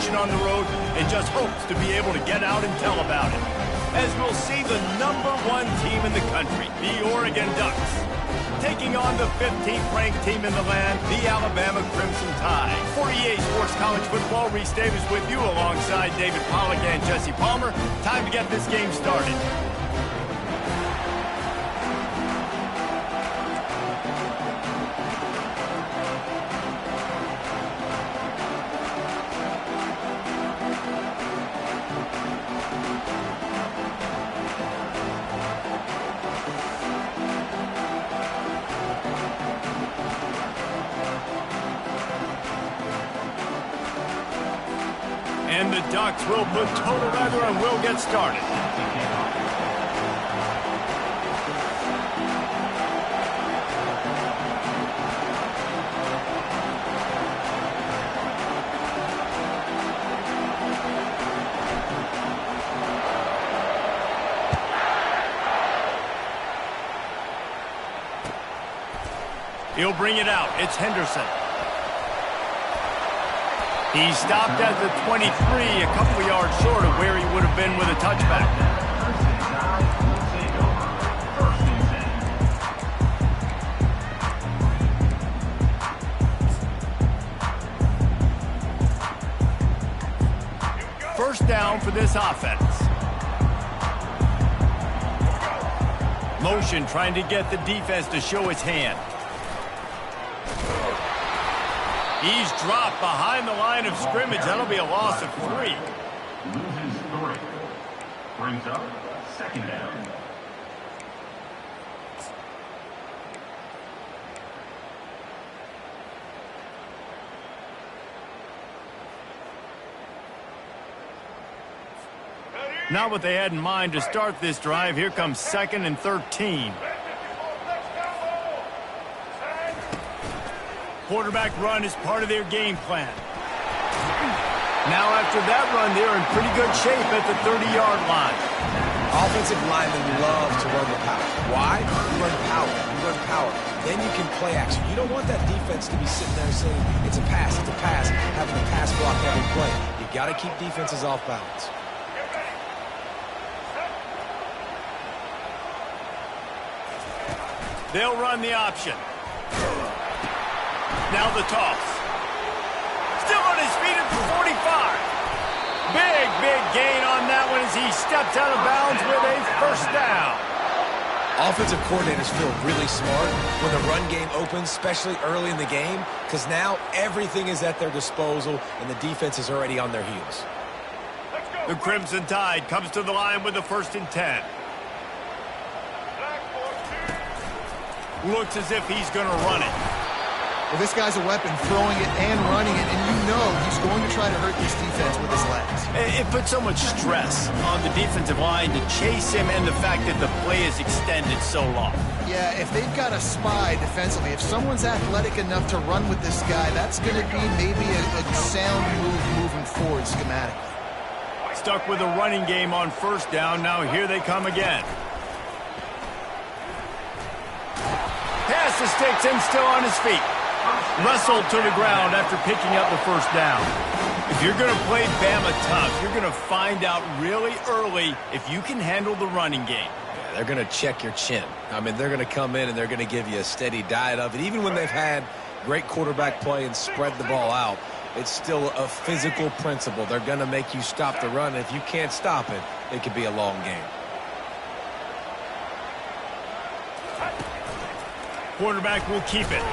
celebration on the road and just hopes to be able to get out and tell about it. As we'll see the #1 team in the country, the Oregon Ducks, taking on the 15th ranked team in the land, the Alabama Crimson Tide. For EA Sports College Football, Reese Davis with you alongside David Pollack and Jesse Palmer. Time to get this game started. And the Ducks will put total weather and will get started. He'll bring it out. It's Henderson. He stopped at the 23, a couple yards short of where he would have been with a touchback. First down for this offense. Motion trying to get the defense to show its hand. He's dropped behind the line of scrimmage. That'll be a loss of 3. Loses 3. Brings up second down. Not what they had in mind to start this drive. Here comes 2nd and 13. Quarterback run is part of their game plan. Now after that run, they're in pretty good shape at the 30-yard line. Offensive linemen love to run the power. Why? You run power. You run power. Then you can play action. You don't want that defense to be sitting there saying, it's a pass, having a pass block every play. You got to keep defenses off balance. They'll run the option. Now the toss. Still on his feet at the 45. Big gain on that one as he steps out of bounds with a first down. Offensive coordinators feel really smart when the run game opens, especially early in the game, because now everything is at their disposal and the defense is already on their heels. The Crimson Tide comes to the line with the 1st and 10. Looks as if he's going to run it. Well, this guy's a weapon, throwing it and running it, and you know he's going to try to hurt this defense with his legs. It puts so much stress on the defensive line to chase him and the fact that the play is extended so long. Yeah, if they've got a spy defensively, if someone's athletic enough to run with this guy, that's going to be maybe a sound move moving forward schematically. Stuck with a running game on 1st down. Now here they come again. Pass to sticks and still on his feet. Wrestled to the ground after picking up the 1st down. If you're going to play Bama tough, you're going to find out really early if you can handle the running game. Yeah, they're going to check your chin. I mean, they're going to come in and they're going to give you a steady diet of it. Even when they've had great quarterback play and spread the ball out, it's still a physical principle. They're going to make you stop the run. If you can't stop it, it could be a long game. Quarterback will keep it.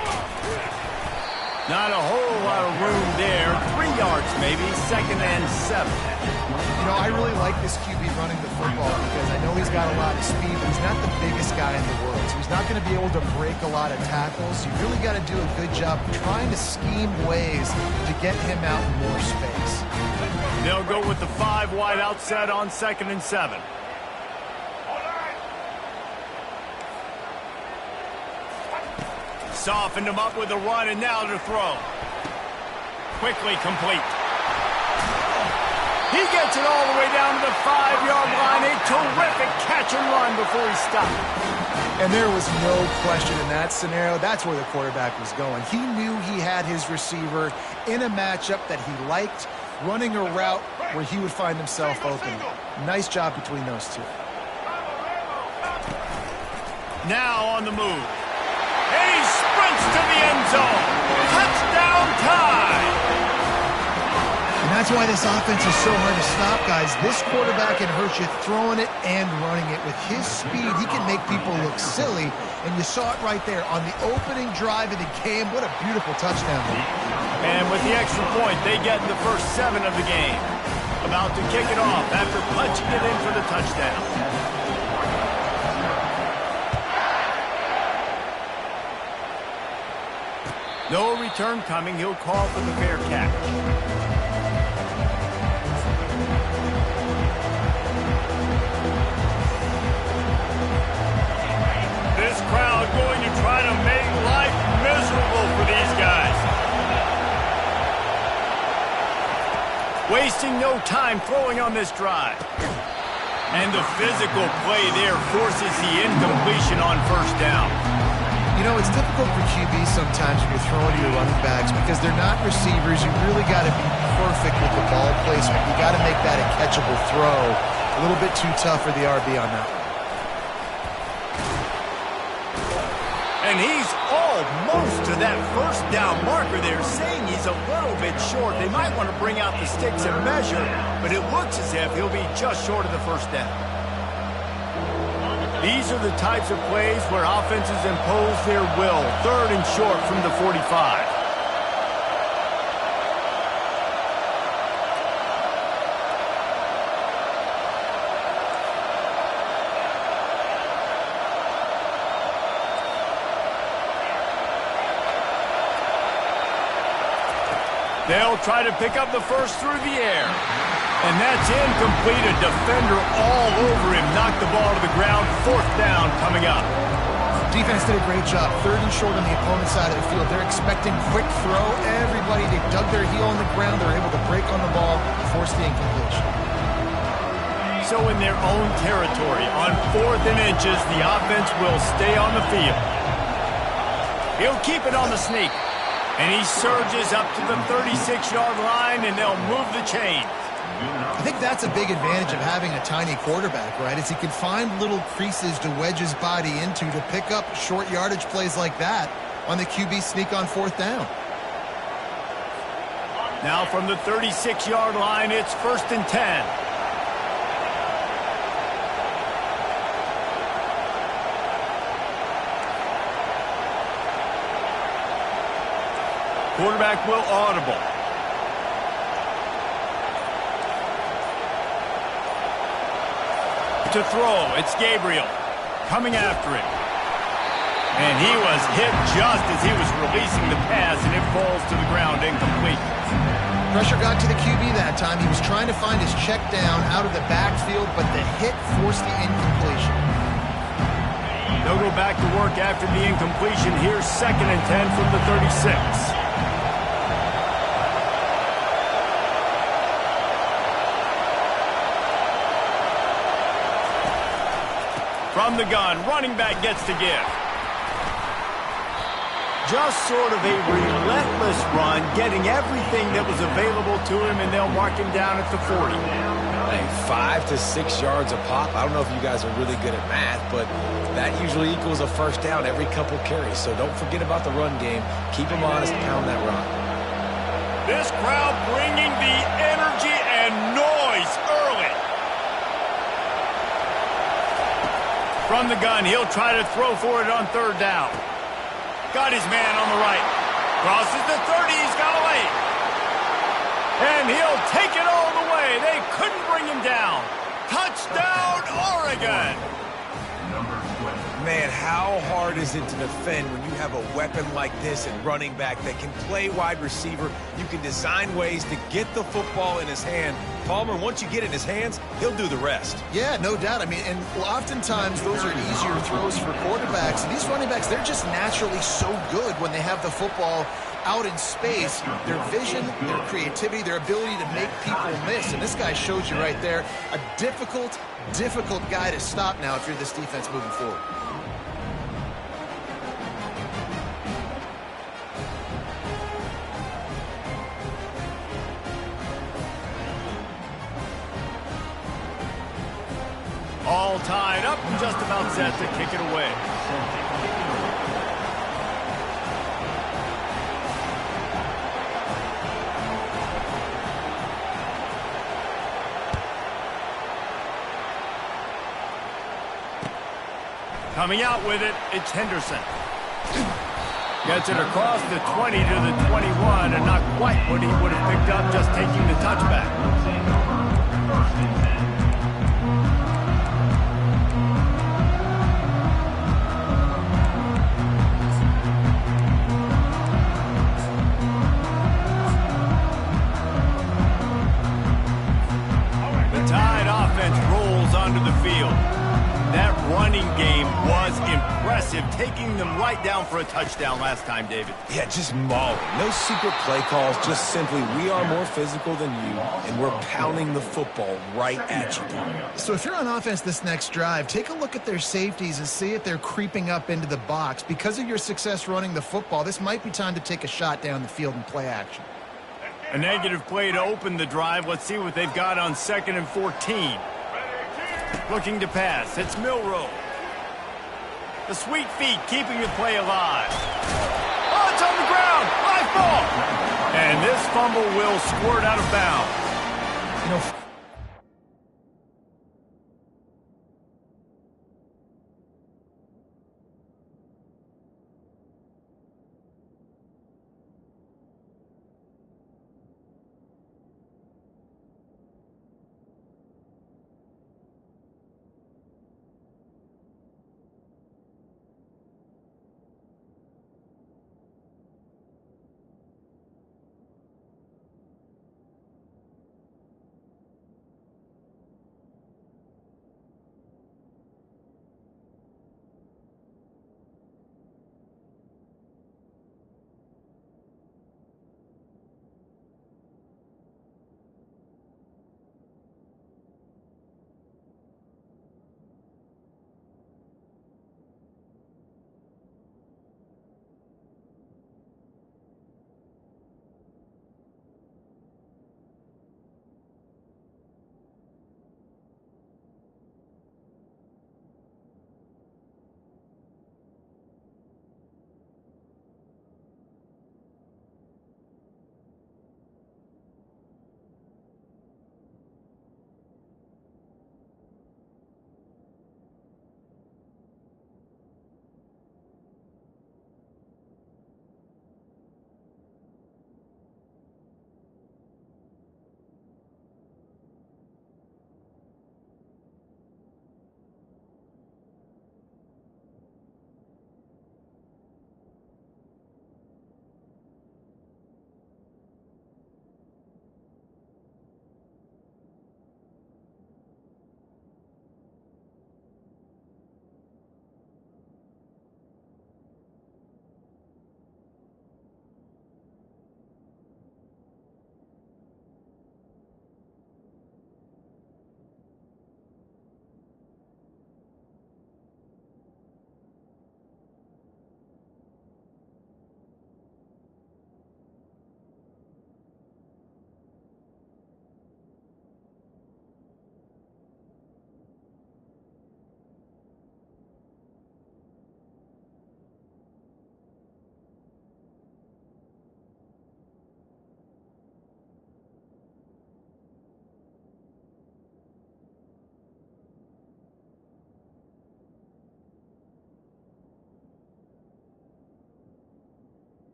Not a whole lot of room there. 3 yards maybe. 2nd and 7. You know, I really like this QB running the football because I know he's got a lot of speed, but he's not the biggest guy in the world. So he's not going to be able to break a lot of tackles. You really got to do a good job trying to scheme ways to get him out in more space. They'll go with the 5 wide out set on 2nd and 7. Softened him up with a run, and now to throw. Quickly complete. He gets it all the way down to the 5-yard line. A terrific catch and run before he stopped. And there was no question in that scenario. That's where the quarterback was going. He knew he had his receiver in a matchup that he liked. running a route where he would find himself open. Nice job between those two. Now on the move. And he sprints to the end zone. Touchdown tie. And that's why this offense is so hard to stop, guys. This quarterback can hurt you throwing it and running it. With his speed, he can make people look silly. And you saw it right there on the opening drive of the game. What a beautiful touchdown. And with the extra point, they get the first 7 of the game. About to kick it off after punching it in for the touchdown. No return coming. He'll call for the fair catch. This crowd going to try to make life miserable for these guys. Wasting no time throwing on this drive. And the physical play there forces the incompletion on first down. You know, it's difficult for QBs sometimes when you're throwing to your running backs because they're not receivers. You really got to be perfect with the ball placement. You got to make that a catchable throw. A little bit too tough for the RB on that one. And he's almost to that first down marker there, saying he's a little bit short. They might want to bring out the sticks and measure, but it looks as if he'll be just short of the first down. These are the types of plays where offenses impose their will. 3rd and short from the 45. They'll try to pick up the first through the air. And that's incomplete. A defender all over him. Knocked the ball to the ground. 4th down coming up. Defense did a great job. 3rd and short on the opponent's side of the field. They're expecting quick throw. Everybody, they dug their heel on the ground. They're able to break on the ball, force the incompletion. So in their own territory, on 4th and inches, the offense will stay on the field. He'll keep it on the sneak. And he surges up to the 36-yard line, and they'll move the chain. I think that's a big advantage of having a tiny quarterback, right? Is he can find little creases to wedge his body into to pick up short yardage plays like that on the QB sneak on 4th down. Now from the 36-yard line, it's 1st and 10. Quarterback will audible. To throw, it's Gabriel coming after him. And he was hit just as he was releasing the pass, and it falls to the ground incomplete. Pressure got to the QB that time. He was trying to find his check down out of the backfield, but the hit forced the incompletion. They'll go back to work after the incompletion. Here's 2nd and 10 from the 36. From the gun, running back gets to give. Just sort of a relentless run, getting everything that was available to him, and they'll mark him down at the 40. Hey, 5 to 6 yards a pop. I don't know if you guys are really good at math, but that usually equals a first down every couple carries. So don't forget about the run game. Keep them honest, pound that rock. This crowd bringing the energy and noise early. From the gun, he'll try to throw for it on 3rd down. Got his man on the right. Crosses the 30, he's got a lane. And he'll take it all the way. They couldn't bring him down. Touchdown, Oregon. Man, how hard is it to defend when you have a weapon like this and running back that can play wide receiver? You can design ways to get the football in his hand. Palmer, once you get it in his hands, he'll do the rest. Yeah, no doubt. I mean, and oftentimes those are easier throws for quarterbacks. These running backs, they're just naturally so good when they have the football out in space. Their vision, their creativity, their ability to make people miss. And this guy shows you right there a difficult guy to stop now if you're this defense moving forward. All tied up and just about set to kick it away. Coming out with it, it's Henderson. Gets it across the 20 to the 21, and not quite what he would have picked up just taking the touchback. First and 10. The Tide offense rolls onto the field. That running game was impressive, taking them right down for a touchdown last time, David. Yeah, just mauling. No secret play calls, just simply we are more physical than you, and we're pounding the football right at you. So if you're on offense this next drive, take a look at their safeties and see if they're creeping up into the box. Because of your success running the football, this might be time to take a shot down the field and play action. A negative play to open the drive. Let's see what they've got on 2nd and 14. Looking to pass. It's Milrow. The sweet feet keeping the play alive. Oh, it's on the ground. High ball. And this fumble will squirt out of bounds. You know,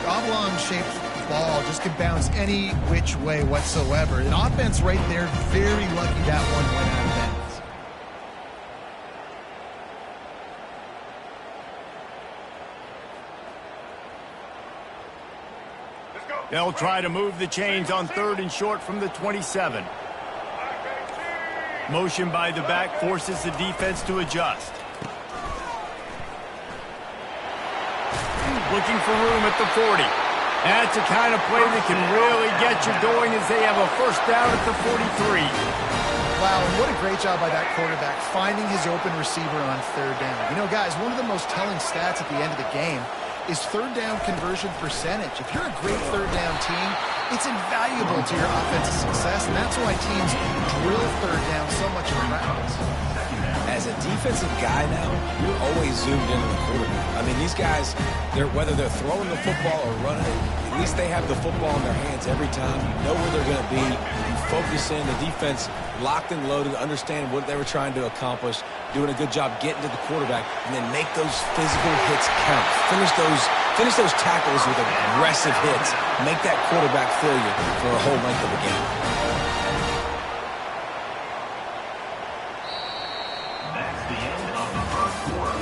Oblong-shaped ball just can bounce any which way whatsoever. An offense right there, very lucky that one went out of bounds. They'll try to move the chains on 3rd and short from the 27. Motion by the back forces the defense to adjust. Looking for room at the 40. That's the kind of play that can really get you going as they have a first down at the 43. Wow, and what a great job by that quarterback finding his open receiver on 3rd down. You know, guys, one of the most telling stats at the end of the game is 3rd down conversion percentage. If you're a great 3rd down team, it's invaluable to your offensive success, and that's why teams drill 3rd down so much in practice. As a defensive guy now, you're always zoomed into the quarterback. I mean, these guys, whether they're throwing the football or running it, at least they have the football in their hands every time. You know where they're going to be. You focus in. The defense locked and loaded, understand what they were trying to accomplish, doing a good job getting to the quarterback, and then make those physical hits count. Finish those tackles with aggressive hits. Make that quarterback feel you for a whole length of the game. That's the end of the first quarter,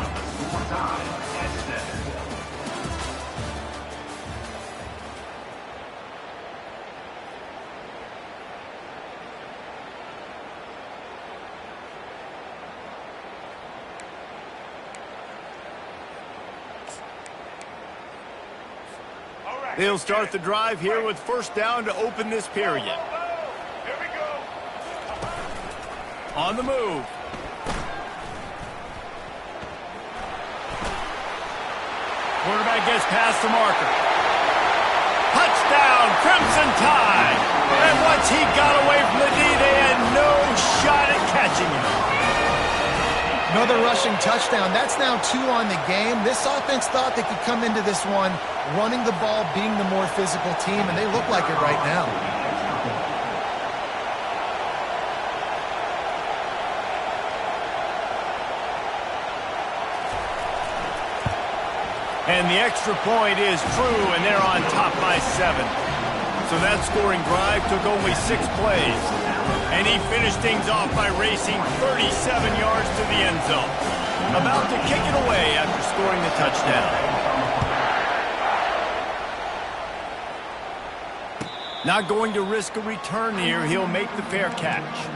with the score tied at 7. They'll start the drive here with first down to open this period. Here we go. On the move. Quarterback gets past the marker. Touchdown, Crimson Tide! And once he got away from the D, they had no shot at catching him. Another rushing touchdown. That's now 2 on the game. This offense thought they could come into this one running the ball, being the more physical team, and they look like it right now. And the extra point is true, and they're on top by 7. So that scoring drive took only 6 plays. And he finished things off by racing 37 yards to the end zone. About to kick it away after scoring the touchdown. Not going to risk a return here. He'll make the fair catch.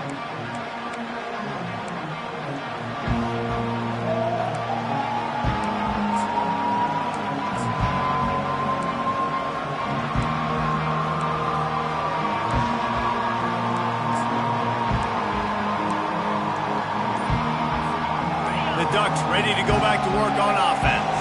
Ducks ready to go back to work on offense.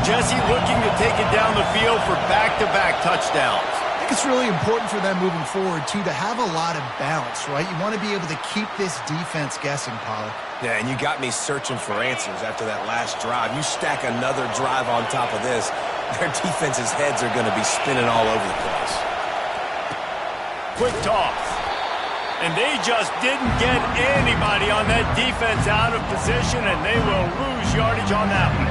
Jesse looking to take it down the field for back-to-back touchdowns. I think it's really important for them moving forward, too, to have a lot of balance, right? You want to be able to keep this defense guessing, Pollock. Yeah, and you got me searching for answers after that last drive. You stack another drive on top of this, their defense's heads are going to be spinning all over the place. Quick toss. And they just didn't get anybody on that defense out of position, and they will lose yardage on that one.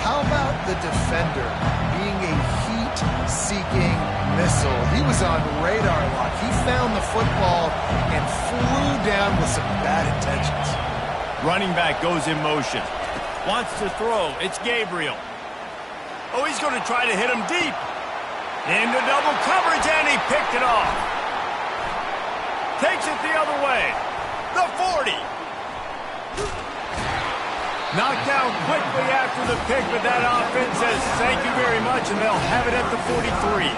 How about the defender being a heat-seeking missile? He was on radar lock. He found the football and flew down with some bad intentions. Running back goes in motion. Wants to throw. It's Gabriel. Oh, he's going to try to hit him deep. Into double coverage, and he picked it off. Takes it the other way. The 40. Knocked down quickly after the pick, but that offense says thank you very much, and they'll have it at the 43.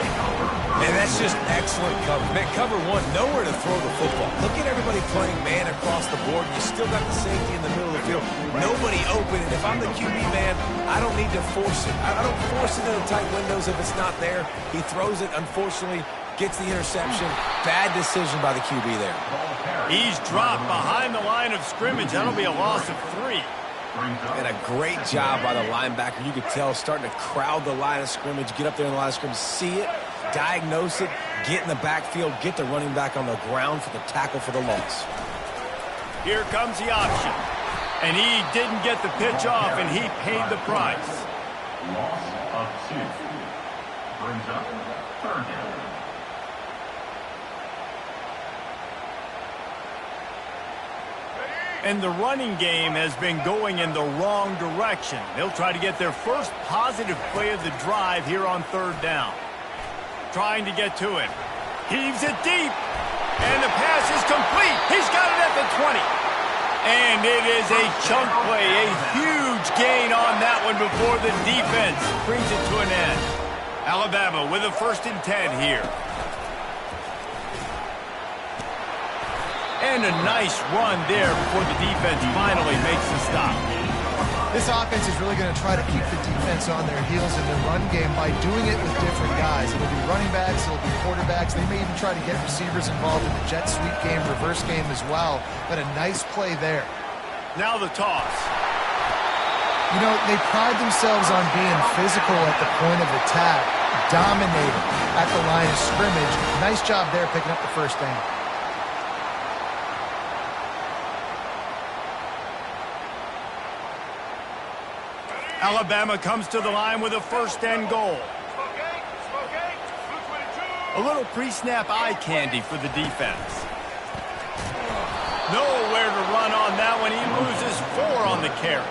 And that's just excellent cover. Man, cover one, nowhere to throw the football. Look at everybody playing man across the board. You still got the safety in the middle of the field. Nobody open, and if I'm the QB man, I don't need to force it. I don't force it into tight windows if it's not there. He throws it, unfortunately, gets the interception. Bad decision by the QB there. He's dropped behind the line of scrimmage. That'll be a loss of 3. And a great job by the linebacker. You could tell starting to crowd the line of scrimmage, get up there in the line of scrimmage, see it, diagnose it, get in the backfield, get the running back on the ground for the tackle for the loss. Here comes the option. And he didn't get the pitch off, and he paid the price. Loss of 2. Brings up 3rd down. And the running game has been going in the wrong direction. They'll try to get their first positive play of the drive here on 3rd down. Trying to get to it. Heaves it deep. And the pass is complete. He's got it at the 20. And it is a chunk play. A huge gain on that one before the defense brings it to an end. Alabama with a 1st and 10 here. And a nice run there before the defense finally makes the stop. This offense is really going to try to keep the defense on their heels in their run game by doing it with different guys. It'll be running backs, it'll be quarterbacks. They may even try to get receivers involved in the jet sweep game, reverse game as well. But a nice play there. Now the toss. You know, they pride themselves on being physical at the point of attack, dominating at the line of scrimmage. Nice job there picking up the 1st down. Alabama comes to the line with a 1st and goal. A little pre-snap eye candy for the defense. Nowhere to run on that one. He loses 4 on the carry.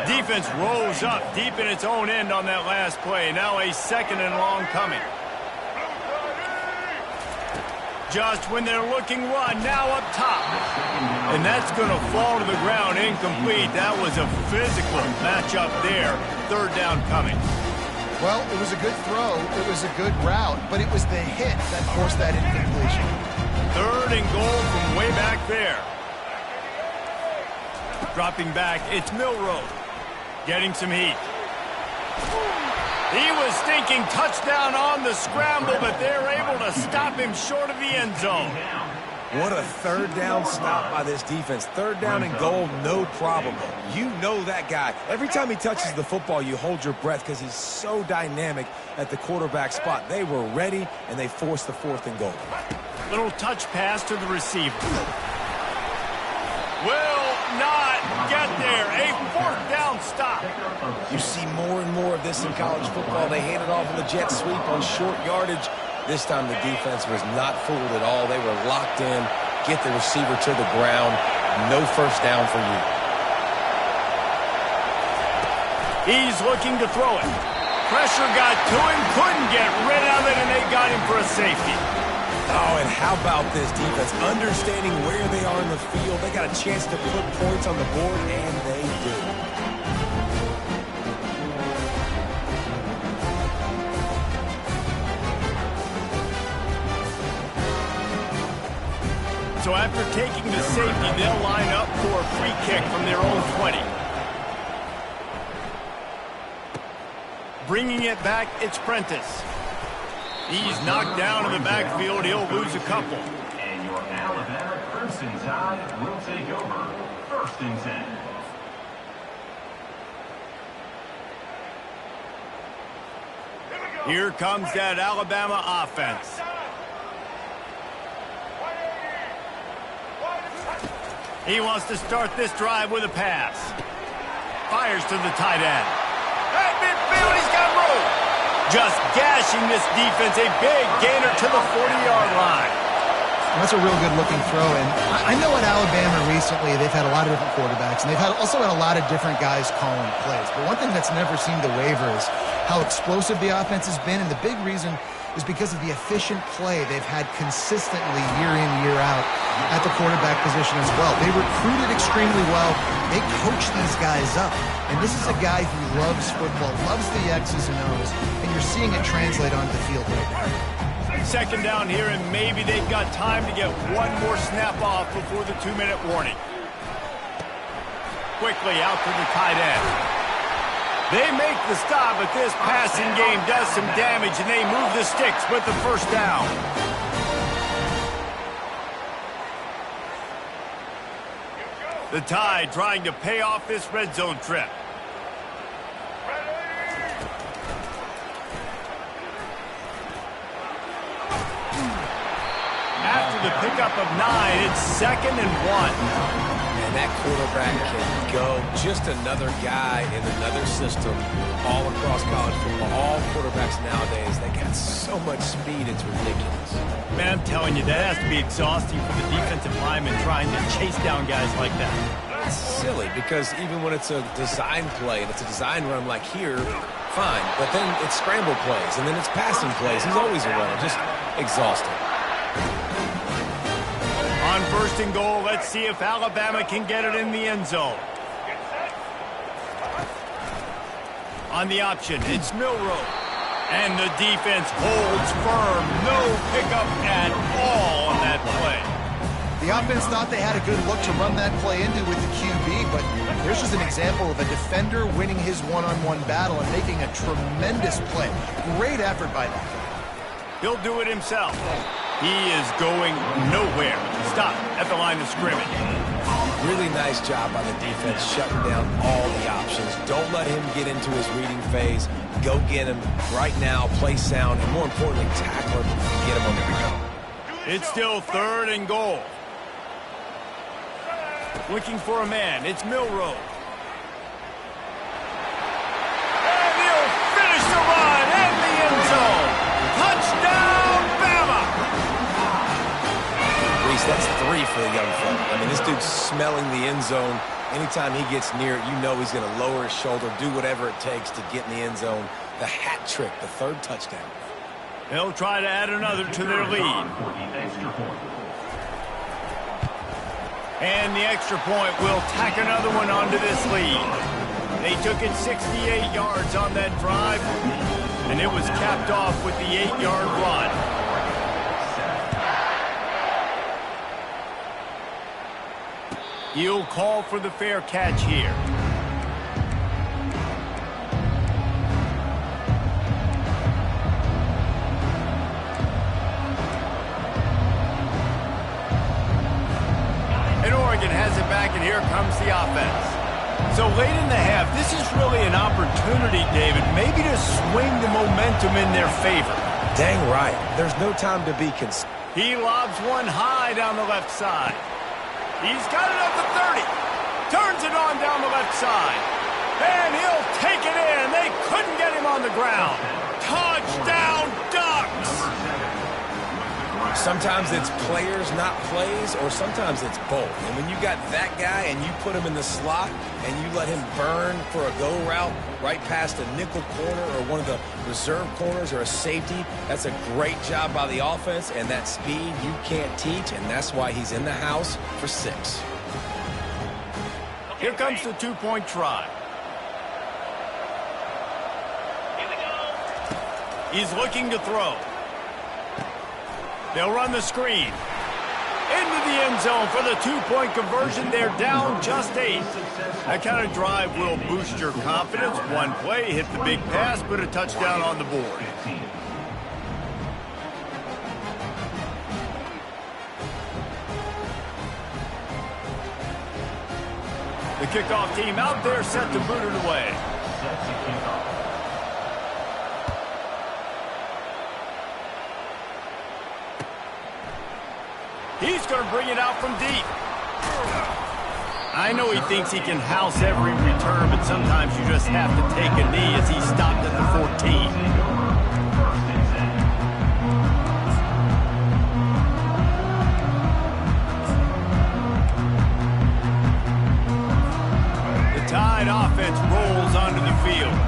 Defense rose up deep in its own end on that last play. Now a 2nd and long coming. Just when they're looking run, now up top. And that's going to fall to the ground incomplete. That was a physical matchup there. 3rd down coming. Well, it was a good throw. It was a good route, but it was the hit that forced that incompletion. 3rd and goal from way back there. Dropping back, it's Milroe. Getting some heat. He was thinking touchdown on the scramble, but they're able to stop him short of the end zone. What a 3rd down stop by this defense. 3rd down and goal, no problem. You know that guy. Every time he touches the football, you hold your breath because he's so dynamic at the quarterback spot. They were ready, and they forced the 4th and goal. Little touch pass to the receiver. Will not get there. A 4th down stop. You see more and more of this in college football. They hand it off in the jet sweep on short yardage. This time the defense was not fooled at all. They were locked in. Get the receiver to the ground. No 1st down for you. He's looking to throw it. Pressure got to him. Couldn't get rid of it, and they got him for a safety. Oh, and how about this defense? Understanding where they are in the field. They got a chance to put points on the board, and they do. So after taking the safety, they'll line up for a free kick from their own 20. Bringing it back, it's Prentice. He's knocked down in the backfield. He'll lose a couple. And your Alabama Crimson Tide will take over. 1st and 10. Here comes that Alabama offense. He wants to start this drive with a pass. Fires to the tight end. At midfield, he's got room. Just gashing this defense. A big gainer to the 40-yard line. That's a real good-looking throw. And I know at Alabama recently they've had a lot of different quarterbacks, and they've also had a lot of different guys calling plays. But one thing that's never seemed to waver is how explosive the offense has been, and the big reason is because of the efficient play they've had consistently year in, year out at the quarterback position as well. They recruited extremely well. They coach these guys up. And this is a guy who loves football, loves the X's and O's, and you're seeing it translate onto the field right now. 2nd down here, and maybe they've got time to get one more snap off before the 2-minute warning. Quickly out to the tight end. They make the stop, but this passing game does some damage, and they move the sticks with the 1st down. The Tide trying to pay off this red zone trip. After for the pickup of 9. It's 2nd and 1. And that quarterback can go. Just another guy in another system all across college football. All quarterbacks nowadays, they got so much speed, it's ridiculous. Man, I'm telling you, that has to be exhausting for the defensive lineman trying to chase down guys like that. It's silly because even when it's a design play and it's a design run like here, fine. But then it's scramble plays and then it's passing plays. He's always a runner. Just exhausting. On 1st and goal, let's see if Alabama can get it in the end zone. On the option, it's Milroe. And the defense holds firm. No pickup at all on that play. The offense thought they had a good look to run that play into with the QB, but here's just an example of a defender winning his one-on-one battle and making a tremendous play. Great effort by that guy. He'll do it himself. He is going nowhere. Stop at the line of scrimmage. Really nice job by the defense shutting down all the options. Don't let him get into his reading phase. Go get him right now, play sound, and more importantly, tackle him and get him on the ground. It's still 3rd and goal. Looking for a man. It's Milroe. And he'll finish the run in the end zone. Touchdown, Bama! Reese, that's 3 for the young fella. I mean, this dude's smelling the end zone. Anytime he gets near it, you know he's going to lower his shoulder, do whatever it takes to get in the end zone. The hat trick, the 3rd touchdown. They'll try to add another to their lead. And the extra point will tack another one onto this lead. They took it 68 yards on that drive, and it was capped off with the 8-yard run. He'll call for the fair catch here. And Oregon has it back, and here comes the offense. So late in the half, this is really an opportunity, David, maybe to swing the momentum in their favor. Dang right. There's no time to be concerned. He lobs one high down the left side. He's got it up to 30. Turns it on down the left side. And he'll take it in. They couldn't get him on the ground. Touchdown, Ducks! Sometimes it's players, not plays, or sometimes it's both. And when you got that guy and you put him in the slot and you let him burn for a go route right past a nickel corner or one of the reserve corners or a safety, that's a great job by the offense, and that speed you can't teach, and that's why he's in the house for 6. Here comes the 2-point try. He's looking to throw. They'll run the screen. Into the end zone for the 2-point conversion. They're down just 8. That kind of drive will boost your confidence. One play, hit the big pass, put a touchdown on the board. The kickoff team out there set to boot it away. He's going to bring it out from deep. I know he thinks he can house every return, but sometimes you just have to take a knee as he stopped at the 14. The Tide offense rolls onto the field.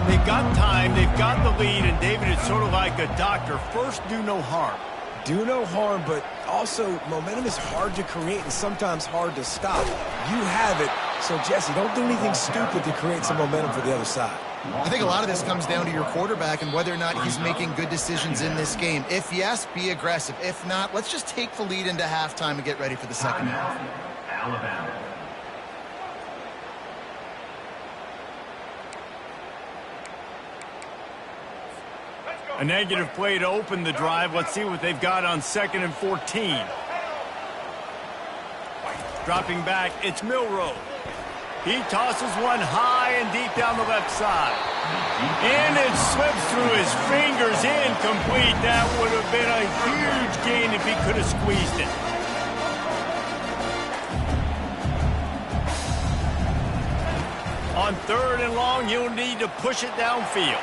They've got time, they've got the lead, and David is sort of like a doctor. First, do no harm. Do no harm, but also momentum is hard to create and sometimes hard to stop. You have it, so Jesse, don't do anything stupid to create some momentum for the other side. I think a lot of this comes down to your quarterback and whether or not he's making good decisions in this game. If yes, be aggressive. If not, let's just take the lead into halftime and get ready for the second half. Alabama. A negative play to open the drive. Let's see what they've got on 2nd and 14. Dropping back, it's Milroe. He tosses one high and deep down the left side. And it slips through his fingers, incomplete. That would have been a huge machine if he could have squeezed it. On 3rd and long, he'll need to push it downfield.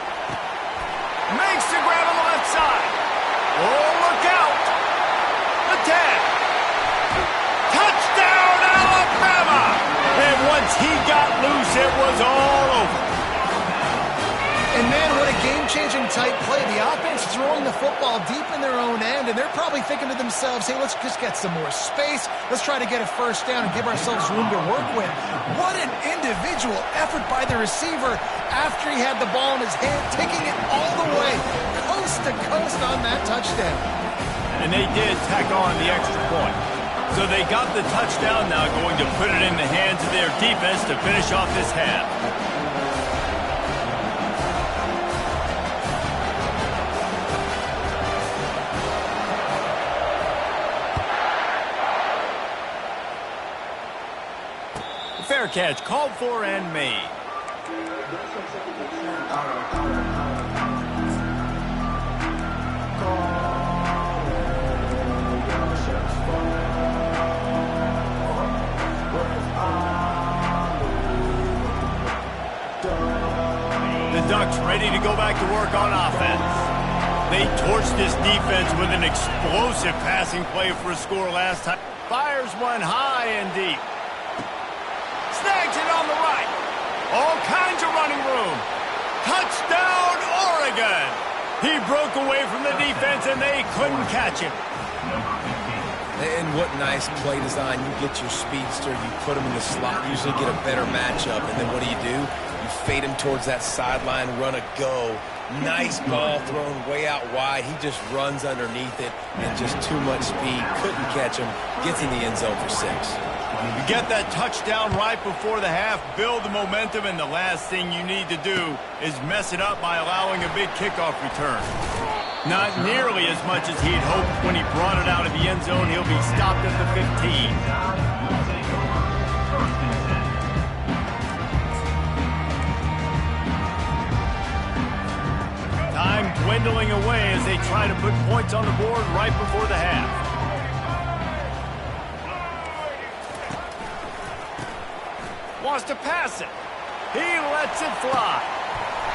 Makes the grab on the left side. Oh, look out. The 10. Touchdown, Alabama! And once he got loose, it was all over. And, man, what a game-changing type play. The offense throwing the football deep in their own end, and they're probably thinking to themselves, hey, let's just get some more space. Let's try to get a first down and give ourselves room to work with. What an individual effort by the receiver after he had the ball in his hand, taking it all the way, coast to coast on that touchdown. And they did tack on the extra point. So they got the touchdown, now going to put it in the hands of their defense to finish off this half. Fair catch, called for and made. The Ducks ready to go back to work on offense. They torched this defense with an explosive passing play for a score last time. Fires one high and deep. Snags it on the right. All kinds of running room. Touchdown, Oregon! He broke away from the defense, and they couldn't catch him. And what nice play design. You get your speedster, you put him in the slot, usually get a better matchup, and then what do? You fade him towards that sideline, run a go. Nice ball thrown way out wide. He just runs underneath it, and just too much speed. Couldn't catch him. Gets in the end zone for 6. You get that touchdown right before the half, build the momentum, and the last thing you need to do is mess it up by allowing a big kickoff return. Not nearly as much as he'd hoped when he brought it out of the end zone. He'll be stopped at the 15. Time dwindling away as they try to put points on the board right before the half. Wants to pass it. He lets it fly.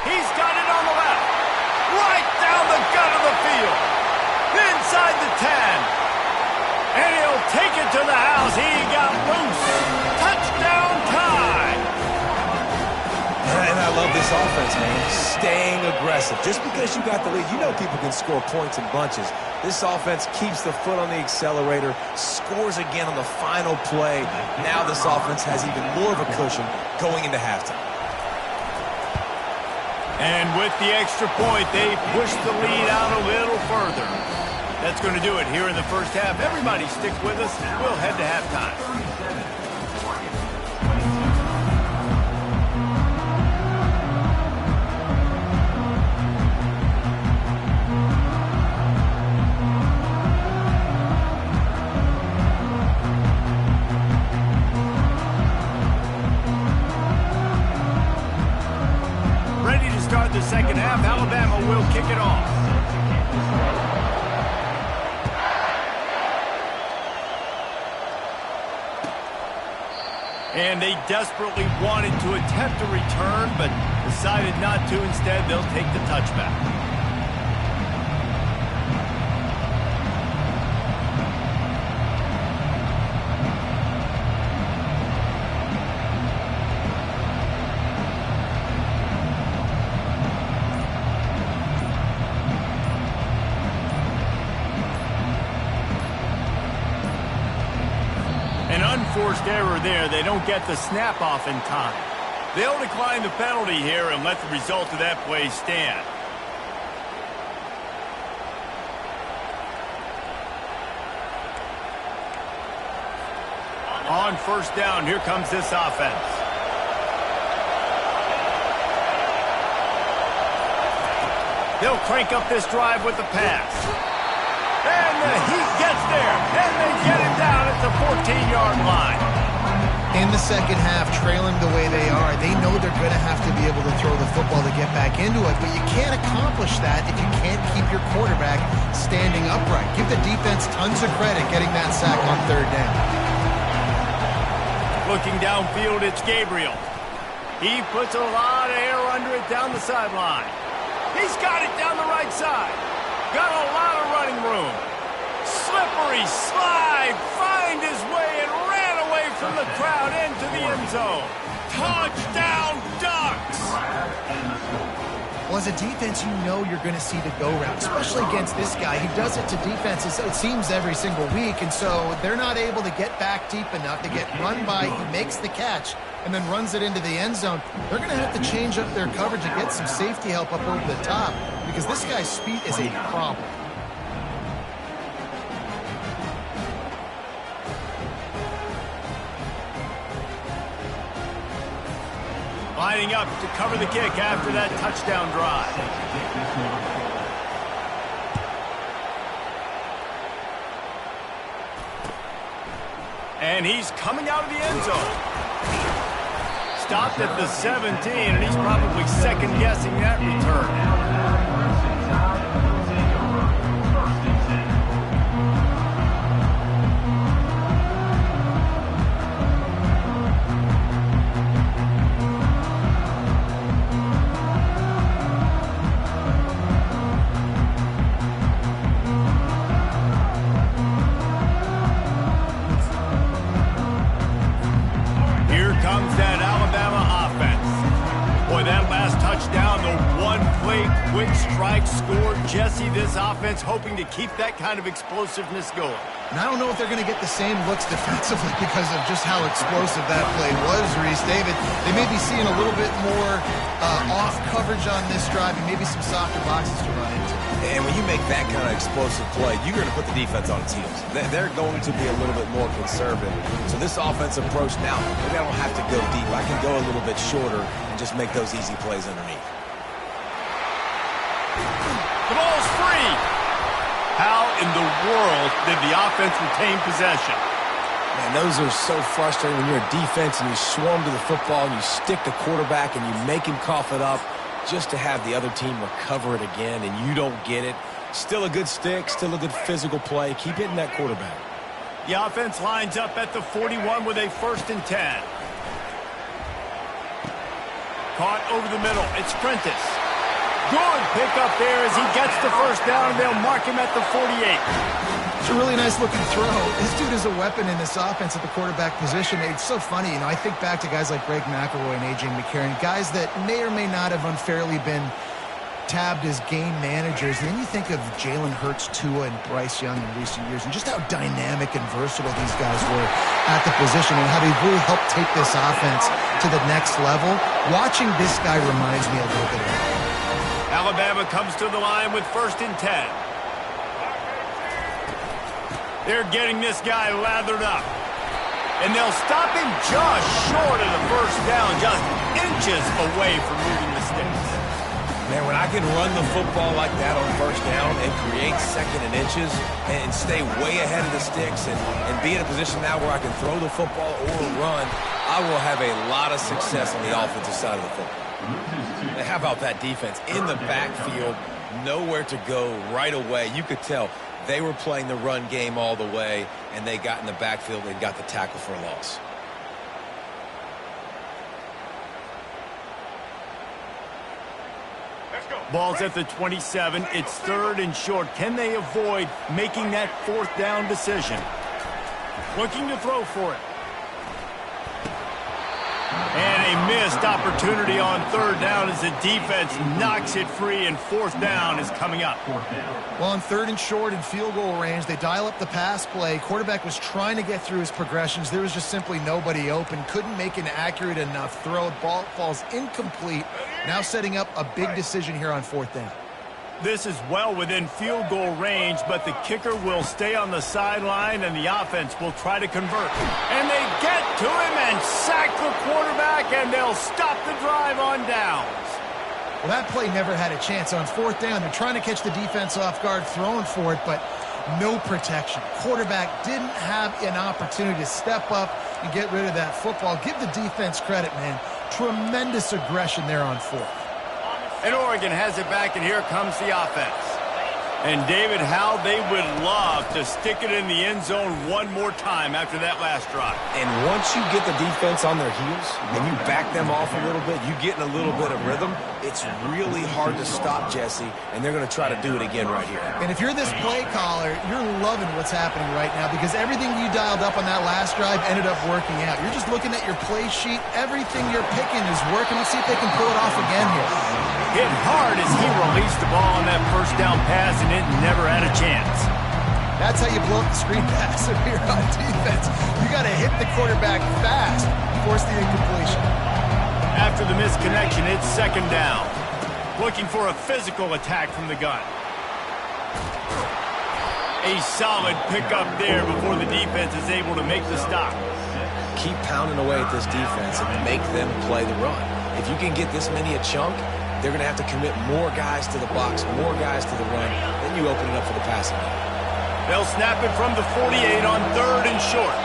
He's got it on the left. Right down the gut of the field. Inside the 10. And he'll take it to the house. He got loose. Touchdown time. And I love this offense, man. Staying aggressive. Just because you got the lead, you know people can score points in bunches. This offense keeps the foot on the accelerator, scores again on the final play. Now this offense has even more of a cushion going into halftime. And with the extra point, they push the lead out a little further. That's going to do it here in the first half. Everybody stick with us. We'll head to halftime. The second half, Alabama will kick it off. And they desperately wanted to attempt a return, but decided not to. Instead, they'll take the touchback. Forced error there. They don't get the snap off in time. They'll decline the penalty here and let the result of that play stand. On first down, here comes this offense. They'll crank up this drive with the pass. And the Heat gets there, and they get him down at the 14-yard line. In the second half, trailing the way they are, they know they're going to have to be able to throw the football to get back into it, but you can't accomplish that if you can't keep your quarterback standing upright. Give the defense tons of credit getting that sack on third down. Looking downfield, it's Gabriel. He puts a lot of air under it down the sideline. He's got it down the right side. Got a lot of running room. Slippery slide, find his way and ran away from the crowd into the end zone. Touchdown, Ducks! Well, as a defense, you know you're going to see the go route, especially against this guy. He does it to defenses, it seems, every single week, and so they're not able to get back deep enough to get run by. He makes the catch and then runs it into the end zone. They're going to have to change up their coverage and get some safety help up over the top because this guy's speed is a problem. Lining up to cover the kick after that touchdown drive. And he's coming out of the end zone. Stopped at the 17, and he's probably second-guessing that return. Quick strike score. Jesse, this offense hoping to keep that kind of explosiveness going. And I don't know if they're going to get the same looks defensively because of just how explosive that play was, Reese. David, they may be seeing a little bit more off coverage on this drive and maybe some softer boxes to run into. And when you make that kind of explosive play, you're going to put the defense on its heels. They're going to be a little bit more conservative. So this offensive approach now, maybe I don't have to go deep. I can go a little bit shorter and just make those easy plays underneath. The ball's free. How in the world did the offense retain possession? Man, those are so frustrating when you're a defense and you swarm to the football and you stick the quarterback and you make him cough it up just to have the other team recover it again and you don't get it. Still a good stick, still a good physical play. Keep hitting that quarterback. The offense lines up at the 41 with a 1st and 10. Caught over the middle. It's Prentice. Good pickup there as he gets the first down, and they'll mark him at the 48. It's a really nice-looking throw. This dude is a weapon in this offense at the quarterback position. It's so funny. I think back to guys like Greg McElroy and A.J. McCarron, guys that may or may not have unfairly been tabbed as game managers. And then you think of Jalen Hurts, Tua, and Bryce Young in recent years, and just how dynamic and versatile these guys were at the position and how they really helped take this offense to the next level. Watching this guy reminds me a little bit of that. Alabama comes to the line with 1st and 10. They're getting this guy lathered up. And they'll stop him just short of the first down, just inches away from moving the sticks. Man, when I can run the football like that on first down and create 2nd and inches and stay way ahead of the sticks and be in a position now where I can throw the football or run, I will have a lot of success on the offensive side of the football. And how about that defense in the backfield, nowhere to go right away. You could tell they were playing the run game all the way, and they got in the backfield and got the tackle for a loss. Ball's at the 27. It's 3rd and short. Can they avoid making that 4th down decision? Looking to throw for it. And a missed opportunity on 3rd down as the defense knocks it free, and 4th down is coming up. Well, on 3rd and short and field goal range, they dial up the pass play. Quarterback was trying to get through his progressions. There was just simply nobody open. Couldn't make an accurate enough throw. Ball falls incomplete. Now setting up a big decision here on 4th down. This is well within field goal range, but the kicker will stay on the sideline, and the offense will try to convert. And they get to him and sack the quarterback, and they'll stop the drive on downs. Well, that play never had a chance. On 4th down, they're trying to catch the defense off guard, throwing for it, but no protection. Quarterback didn't have an opportunity to step up, and get rid of that football. Give the defense credit, man. Tremendous aggression there on fourth. And Oregon has it back, and here comes the offense. And, David, how they would love to stick it in the end zone one more time after that last drive. And once you get the defense on their heels and you back them off a little bit, you get in a little bit of rhythm, it's really hard to stop, Jesse, and they're going to try to do it again right here. And if you're this play caller, you're loving what's happening right now because everything you dialed up on that last drive ended up working out. You're just looking at your play sheet. Everything you're picking is working. Let's see if they can pull it off again here. Hit hard as he released the ball on that first down pass, and it never had a chance. That's how you blow up the screen pass if you're on defense. You got to hit the quarterback fast, force the incompletion. After the misconnection, it's second down. Looking for a physical attack from the gun. A solid pickup there before the defense is able to make the stop. Keep pounding away at this defense and make them play the run. If you can get this many a chunk, they're going to have to commit more guys to the box, more guys to the run. Then you open it up for the passing game. They'll snap it from the 48 on third and short.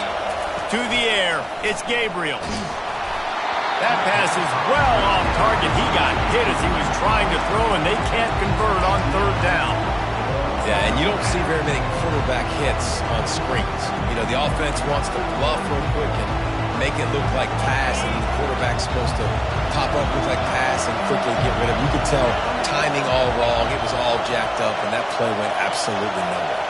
To the air, it's Gabriel. That pass is well off target. He got hit as he was trying to throw, and they can't convert on third down. Yeah, and you don't see very many quarterback hits on screens. You know, the offense wants to bluff real quick and make it look like pass, and the quarterback's supposed to pop up, look like pass, and quickly get rid of it. You could tell timing all wrong. It was all jacked up, and that play went absolutely nowhere.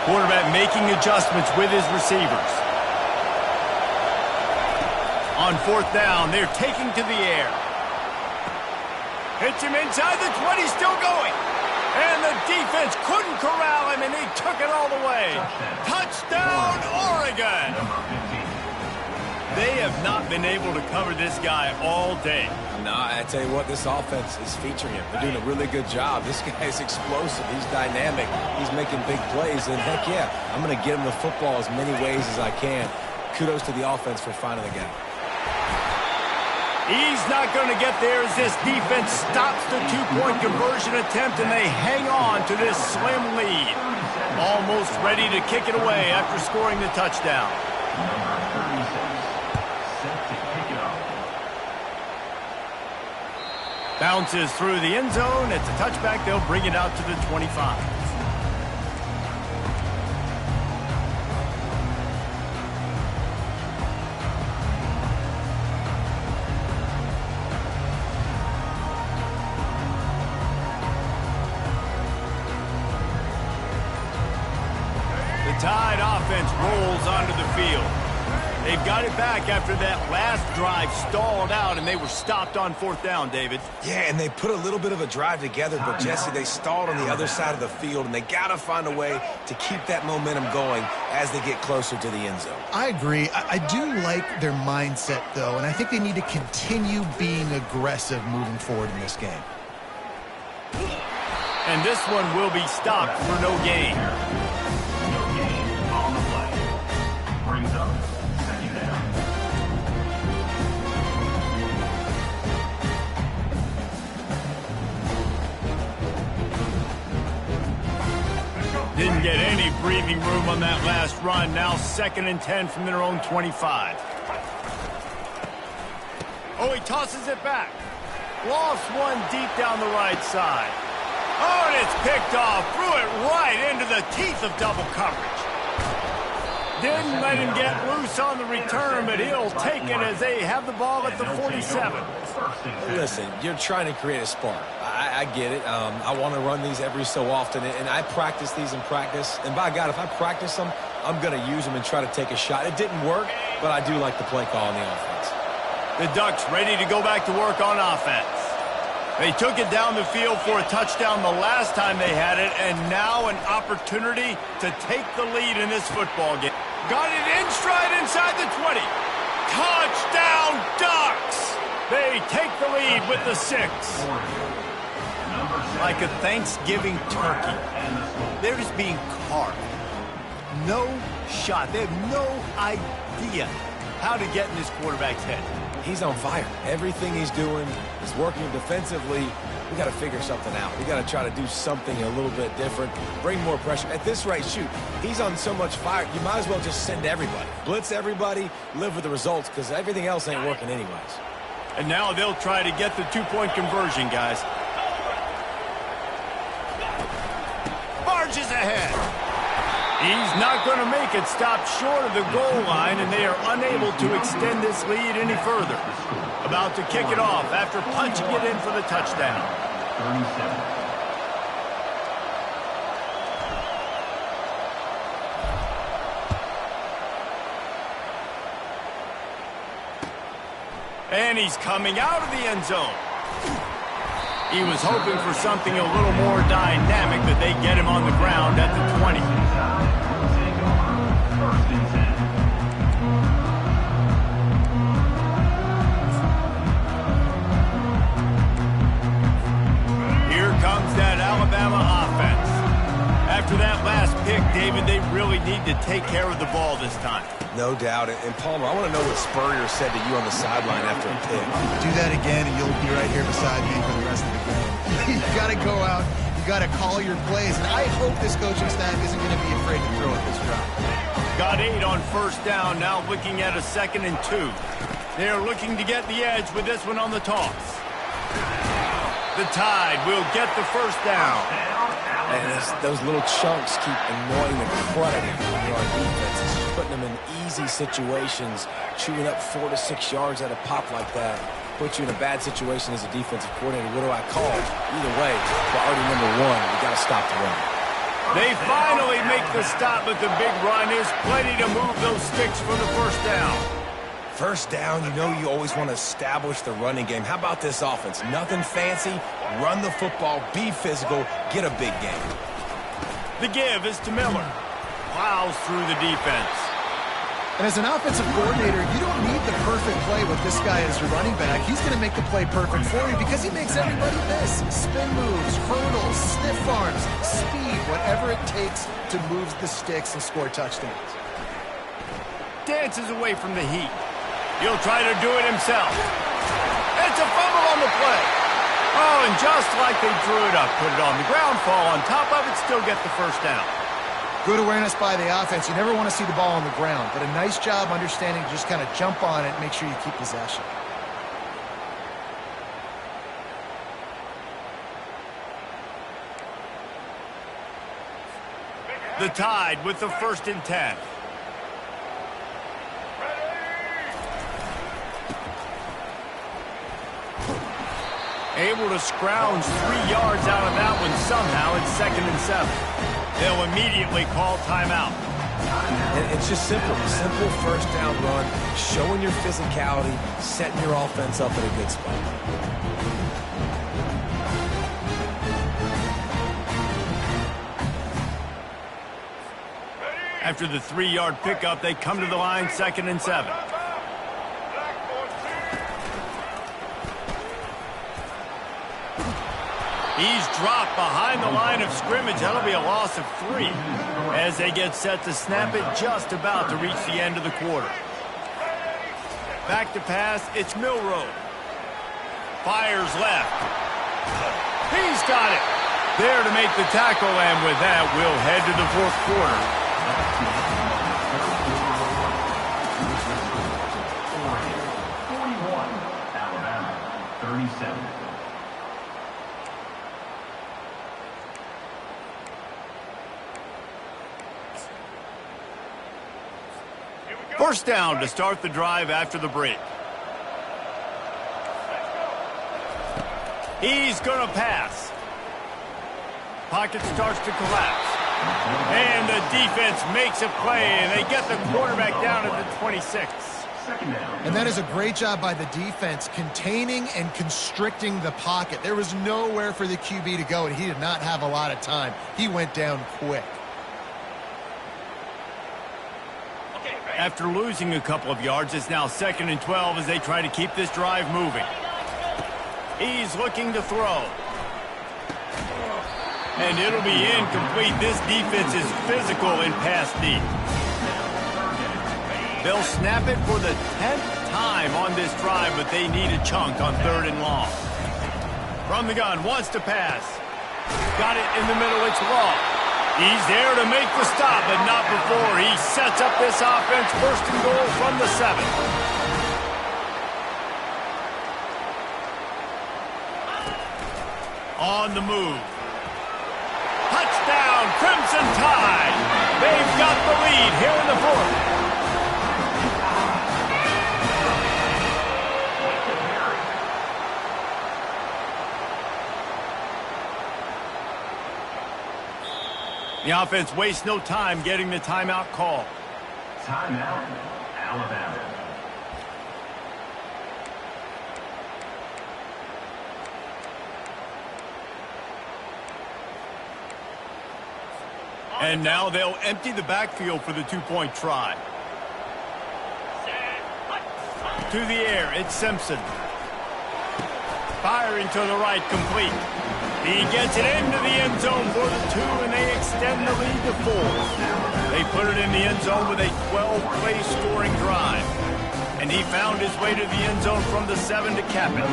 Quarterback making adjustments with his receivers. On fourth down, they're taking to the air. Hits him inside the 20, still going. And the defense couldn't corral him, and he took it all the way. Touchdown, Oregon! They have not been able to cover this guy all day. No, I tell you what, this offense is featuring him. They're doing a really good job. This guy is explosive. He's dynamic. He's making big plays. And heck yeah, I'm going to get him the football as many ways as I can. Kudos to the offense for finding the guy. He's not going to get there as this defense stops the two-point conversion attempt, and they hang on to this slim lead. Almost ready to kick it away after scoring the touchdown. Number 36, set to kick it off. Bounces through the end zone. It's a touchback. They'll bring it out to the 25. Tide offense rolls onto the field. They've got it back after that last drive stalled out, and they were stopped on fourth down, David. Yeah, and they put a little bit of a drive together, but, Jesse, they stalled on the other side of the field, and they got to find a way to keep that momentum going as they get closer to the end zone. I agree. I do like their mindset, though, and I think they need to continue being aggressive moving forward in this game. And this one will be stopped for no gain. On the play. Brings up second down. Didn't get any breathing room on that last run. Now 2nd and 10 from their own 25. Oh, he tosses it back. Lost one deep down the right side. Oh, and it's picked off. Threw it right into the teeth of double coverage. Didn't let him get loose on the return, but he'll take it as they have the ball at the 47. Listen, you're trying to create a spark. I get it. I want to run these every so often, and I practice these in practice. And by God, if I practice them, I'm going to use them and try to take a shot. It didn't work, but I do like the play call on the offense. The Ducks ready to go back to work on offense. They took it down the field for a touchdown the last time they had it, and now an opportunity to take the lead in this football game. Got it in stride inside the 20. Touchdown, Ducks! They take the lead with the 6. Like a Thanksgiving turkey, they're just being carved. No shot. They have no idea how to get in this quarterback's head. he's on fire. Everything he's doing is working defensively. We got to figure something out. We got to try to do something a little bit different, bring more pressure. At this rate, shoot, he's on so much fire, you might as well just send everybody. Blitz everybody, live with the results, because everything else ain't working anyways. And now they'll try to get the two-point conversion, guys. Barges ahead. He's not going to make it. Stop short of the goal line, and they are unable to extend this lead any further. About to kick it off after punching it in for the touchdown. 37. And he's coming out of the end zone. He was hoping for something a little more dynamic, that they get him on the ground at the 20. First and 10. Here comes that Alabama offense. After that last pick, David, they really need to take care of the ball this time. No doubt. And Palmer, I want to know what Spurrier said to you on the sideline after a pick. Do that again, and you'll be right here beside me for the rest of the game. You got to go out. You got to call your plays. And I hope this coaching staff isn't going to be afraid to throw at this drive. Got 8 on first down, now looking at a 2nd and 2. They're looking to get the edge with this one on the toss. The Tide will get the first down. And those little chunks keep annoying the crud out of our defense. It's just putting them in easy situations, chewing up 4 to 6 yards at a pop like that. Puts you in a bad situation as a defensive coordinator. What do I call? Either way, priority number 1, we got to stop the run. They finally make the stop, but the big run is plenty to move those sticks for the first down. First down, you know you always want to establish the running game. How about this offense? Nothing fancy. Run the football, be physical, get a big game. The give is to Miller. Plows through the defense. And as an offensive coordinator, you don't need the perfect play with this guy as your running back. He's going to make the play perfect for you because he makes everybody miss. Spin moves, hurdles, stiff arms, speed, whatever it takes to move the sticks and score touchdowns. Dances away from the heat. He'll try to do it himself. It's a fumble on the play. Oh, and just like they drew it up, put it on the ground, fall on top of it, still get the first down. Good awareness by the offense. You never want to see the ball on the ground, but a nice job understanding to just kind of jump on it and make sure you keep possession. The Tide with the 1st and 10. Able to scrounge 3 yards out of that one somehow. It's 2nd and 7. They'll immediately call timeout. And it's just simple. Simple first down run, showing your physicality, setting your offense up in a good spot. After the 3-yard pickup, they come to the line, 2nd and 7. He's dropped behind the line of scrimmage. That'll be a loss of 3 as they get set to snap it, just about to reach the end of the quarter. Back to pass, it's Milroe. Fires left. He's got it. There to make the tackle, and with that, we'll head to the 4th quarter. 41, Alabama, 37. First down to start the drive after the break. He's going to pass. Pocket starts to collapse. And the defense makes a play, and they get the quarterback down at the 26. And that is a great job by the defense, containing and constricting the pocket. There was nowhere for the QB to go, and he did not have a lot of time. He went down quick. After losing a couple of yards, it's now 2nd and 12 as they try to keep this drive moving. He's looking to throw. And it'll be incomplete. This defense is physical in pass deep. They'll snap it for the 10th time on this drive, but they need a chunk on 3rd and long. From the gun, wants to pass. Got it in the middle, it's long. He's there to make the stop, but not before. He sets up this offense, 1st and goal from the 7. On the move. Touchdown, Crimson Tide. They've got the lead here in the 4th. The offense wastes no time getting the timeout call. Timeout, Alabama. And now they'll empty the backfield for the 2-point try. To the air, it's Simpson. Firing to the right, complete. He gets it into the end zone for the 2, and they extend the lead to 4. They put it in the end zone with a 12-play scoring drive. And he found his way to the end zone from the 7 to cap it.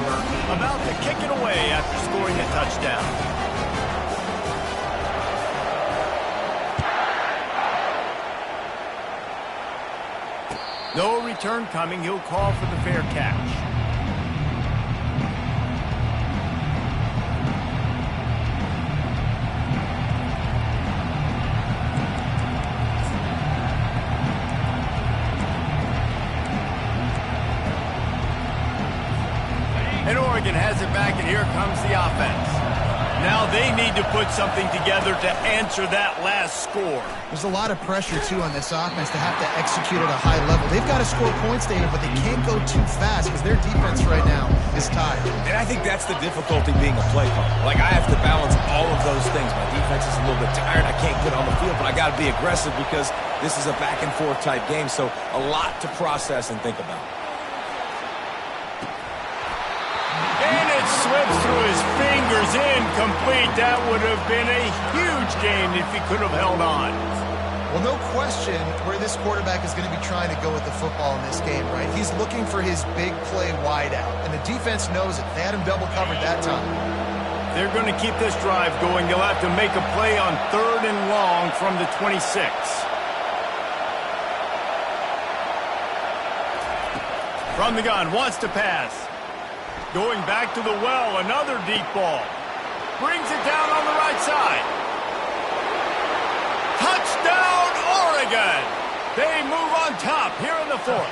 About to kick it away after scoring a touchdown. No return coming. He'll call for the fair catch. And Oregon has it back, and here comes the offense. Now they need to put something together to answer that last score. There's a lot of pressure, too, on this offense to have to execute at a high level. They've got to score points today, but they can't go too fast because their defense right now is tied. And I think that's the difficulty being a play caller. Like, I have to balance all of those things. My defense is a little bit tired. I can't get on the field, but I got to be aggressive because this is a back-and-forth type game, so a lot to process and think about. And it slips through his fingers, incomplete. That would have been a huge gain if he could have held on. Well, no question where this quarterback is going to be trying to go with the football in this game, right? He's looking for his big play wide out, and the defense knows it. They had him double covered that time. They're going to keep this drive going. They'll have to make a play on 3rd and long from the 26. From the gun, wants to pass. Going back to the well, another deep ball. Brings it down on the right side. Touchdown, Oregon! They move on top here in the 4th.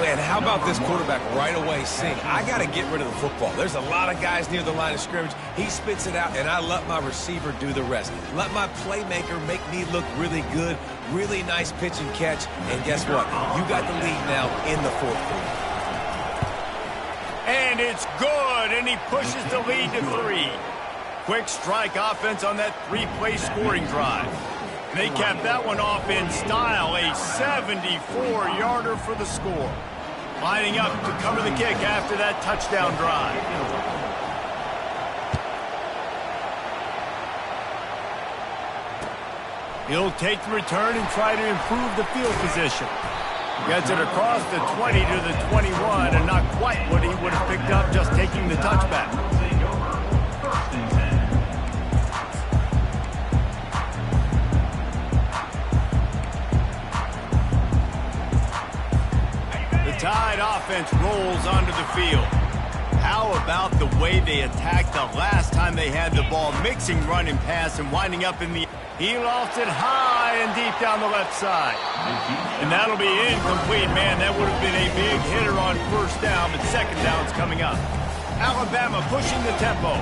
Man, how about this quarterback right away seeing, I got to get rid of the football. There's a lot of guys near the line of scrimmage. He spits it out, and I let my receiver do the rest. Let my playmaker make me look really good, really nice pitch and catch, and guess what? You got the lead now in the 4th quarter. And it's good, and he pushes the lead to 3. Quick strike offense on that 3-play scoring drive. They capped that one off in style, a 74-yarder for the score. Lining up to cover the kick after that touchdown drive. He'll take the return and try to improve the field position. Gets it across the 20 to the 21, and not quite what he would have picked up just taking the touchback. The Tide offense rolls onto the field. How about the way they attacked the last time they had the ball, mixing run and pass and winding up in the... He lofts it high and deep down the left side. And that'll be incomplete, man. That would have been a big hitter on 1st down, but 2nd down's coming up. Alabama pushing the tempo.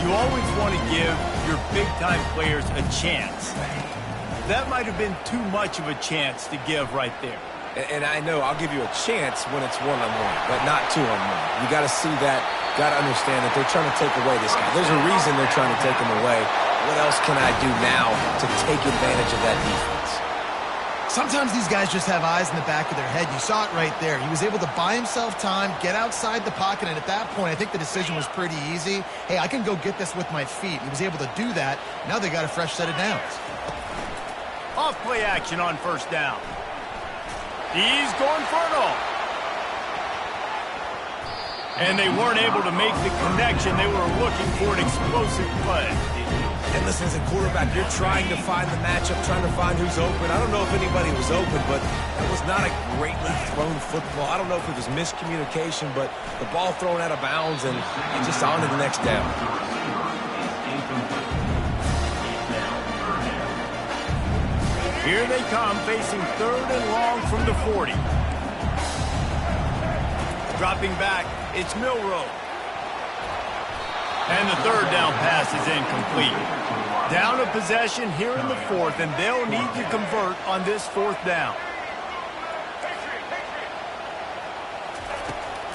You always want to give your big-time players a chance. That might have been too much of a chance to give right there. And I know I'll give you a chance when it's one-on-one, but not two-on-one. You got to see that, got to understand that they're trying to take away this guy. There's a reason they're trying to take him away. What else can I do now to take advantage of that defense? Sometimes these guys just have eyes in the back of their head. You saw it right there. He was able to buy himself time, get outside the pocket, and at that point, I think the decision was pretty easy. Hey, I can go get this with my feet. He was able to do that. Now they got a fresh set of downs. Off play action on 1st down. He's going for it all. And they weren't able to make the connection. They were looking for an explosive play. And listen, as a quarterback, you're trying to find the matchup, trying to find who's open. I don't know if anybody was open, but that was not a greatly thrown football. I don't know if it was miscommunication, but the ball thrown out of bounds and just on to the next down. Here they come, facing 3rd and long from the 40. Dropping back, it's Milroe. And the 3rd down pass is incomplete. Down a possession here in the 4th, and they'll need to convert on this 4th down.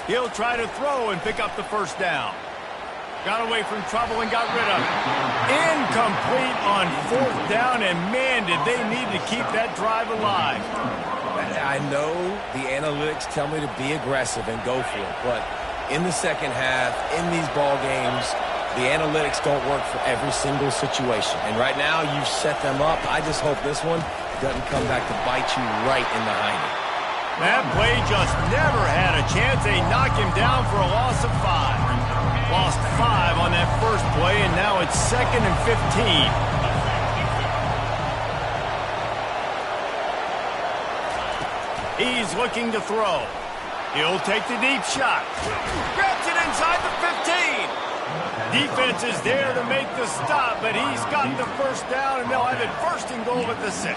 He'll try to throw and pick up the 1st down. Got away from trouble and got rid of it. Incomplete on 4th down, and man, did they need to keep that drive alive. I know the analytics tell me to be aggressive and go for it, but in the second half, in these ball games, the analytics don't work for every single situation. And right now, you've set them up. I just hope this one doesn't come back to bite you right in the hiney. That play just never had a chance. They knock him down for a loss of 5. Lost 5 on that first play, and now it's 2nd and 15. He's looking to throw. He'll take the deep shot. Grabs it inside the 15. Defense is there to make the stop, but he's got the 1st down, and they'll have it 1st and goal at the 6.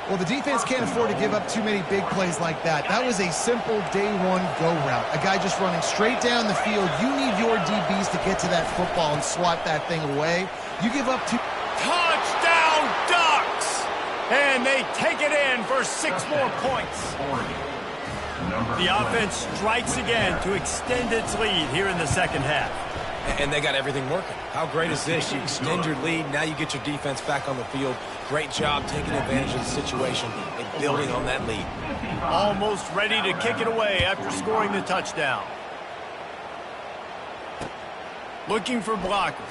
Well, the defense can't afford to give up too many big plays like that. That was a simple day one go route. A guy just running straight down the field. You need your DBs to get to that football and swat that thing away. You give up two. Touchdown, Ducks! And they take it in for 6 more points. The offense strikes again to extend its lead here in the second half. And they got everything working. How great is this? You extend your lead, now you get your defense back on the field. Great job taking advantage of the situation and building on that lead. Almost ready to kick it away after scoring the touchdown. Looking for blockers.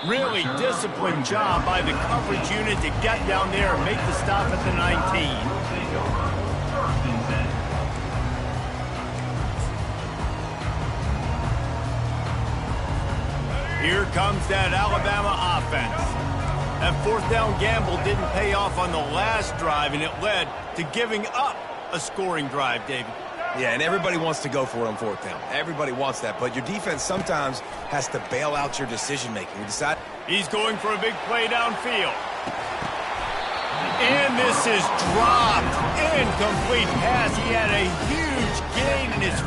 Really disciplined job by the coverage unit to get down there and make the stop at the 19. Here comes that Alabama offense. That 4th down gamble didn't pay off on the last drive, and it led to giving up a scoring drive, David. Yeah, and everybody wants to go for it on 4th down. Everybody wants that, but your defense sometimes has to bail out your decision-making. He's going for a big play downfield. And this is dropped. Incomplete pass. He had a huge gain in his...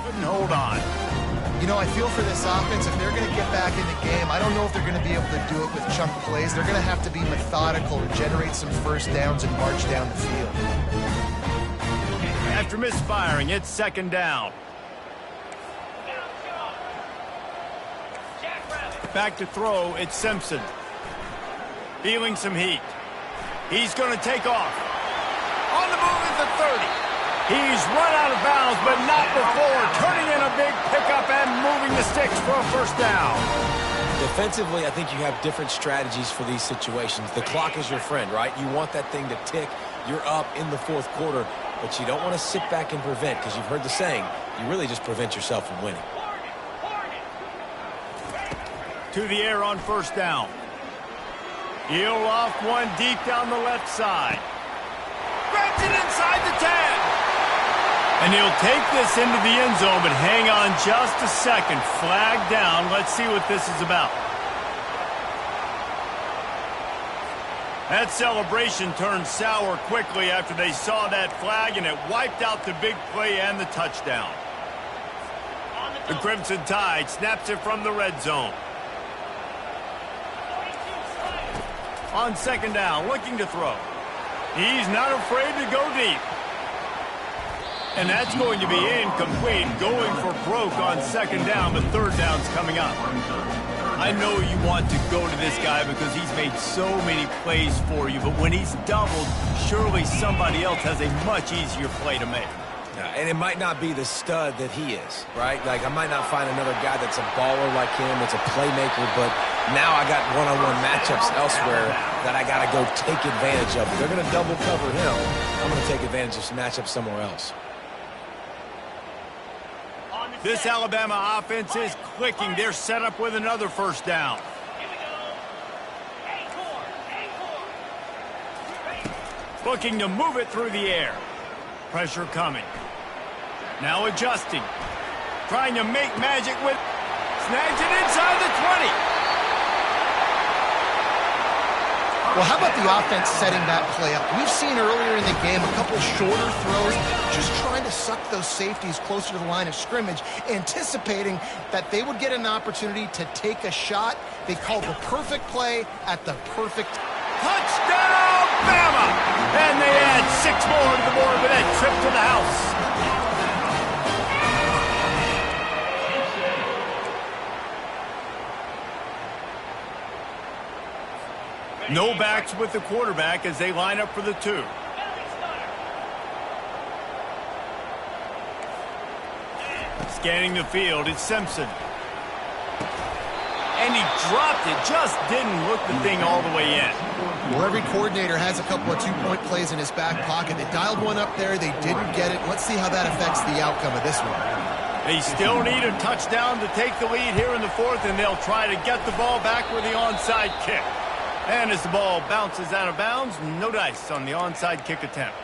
Couldn't hold on. You know, I feel for this offense. If they're going to get back in the game, I don't know if they're going to be able to do it with chunk plays. They're going to have to be methodical and generate some 1st downs and march down the field. After misfiring, it's 2nd down. Back to throw, it's Simpson. Feeling some heat. He's going to take off. On the move at the 30. He's run out of bounds, but not before turning in a big pickup and moving the sticks for a 1st down. Defensively, I think you have different strategies for these situations. The clock is your friend, right? You want that thing to tick. You're up in the 4th quarter, but you don't want to sit back and prevent, because you've heard the saying, you really just prevent yourself from winning. To the air on 1st down. He'll off one deep down the left side. Grabs it inside the 10. And he'll take this into the end zone, but hang on just a second. Flag down. Let's see what this is about. That celebration turned sour quickly after they saw that flag, and it wiped out the big play and the touchdown. The Crimson Tide snaps it from the red zone. On second down, looking to throw. He's not afraid to go deep. And that's going to be incomplete, going for broke on second down, but third down's coming up. I know you want to go to this guy because he's made so many plays for you, but when he's doubled, surely somebody else has a much easier play to make. And it might not be the stud that he is, right? Like, I might not find another guy that's a baller like him, that's a playmaker, but now I got one-on-one matchups elsewhere that I got to go take advantage of. If they're going to double cover him, I'm going to take advantage of some matchups somewhere else. This Alabama offense is clicking. They're set up with another first down. Looking to move it through the air. Pressure coming. Now adjusting. Trying to make magic with... Snags it inside the 20. Well, how about the offense setting that play up? We've seen earlier in the game a couple shorter throws, just trying to suck those safeties closer to the line of scrimmage, anticipating that they would get an opportunity to take a shot. They called the perfect play at the perfect... Touchdown, Bama! And they add 6 more to the board with that trip to the house. No backs with the quarterback as they line up for the 2. Scanning the field, it's Simpson. And he dropped it, just didn't look the thing all the way in. Well, every coordinator has a couple of two-point plays in his back pocket. They dialed one up there, they didn't get it. Let's see how that affects the outcome of this one. They still need a touchdown to take the lead here in the 4th, and they'll try to get the ball back with the onside kick. And as the ball bounces out of bounds, no dice on the onside kick attempt.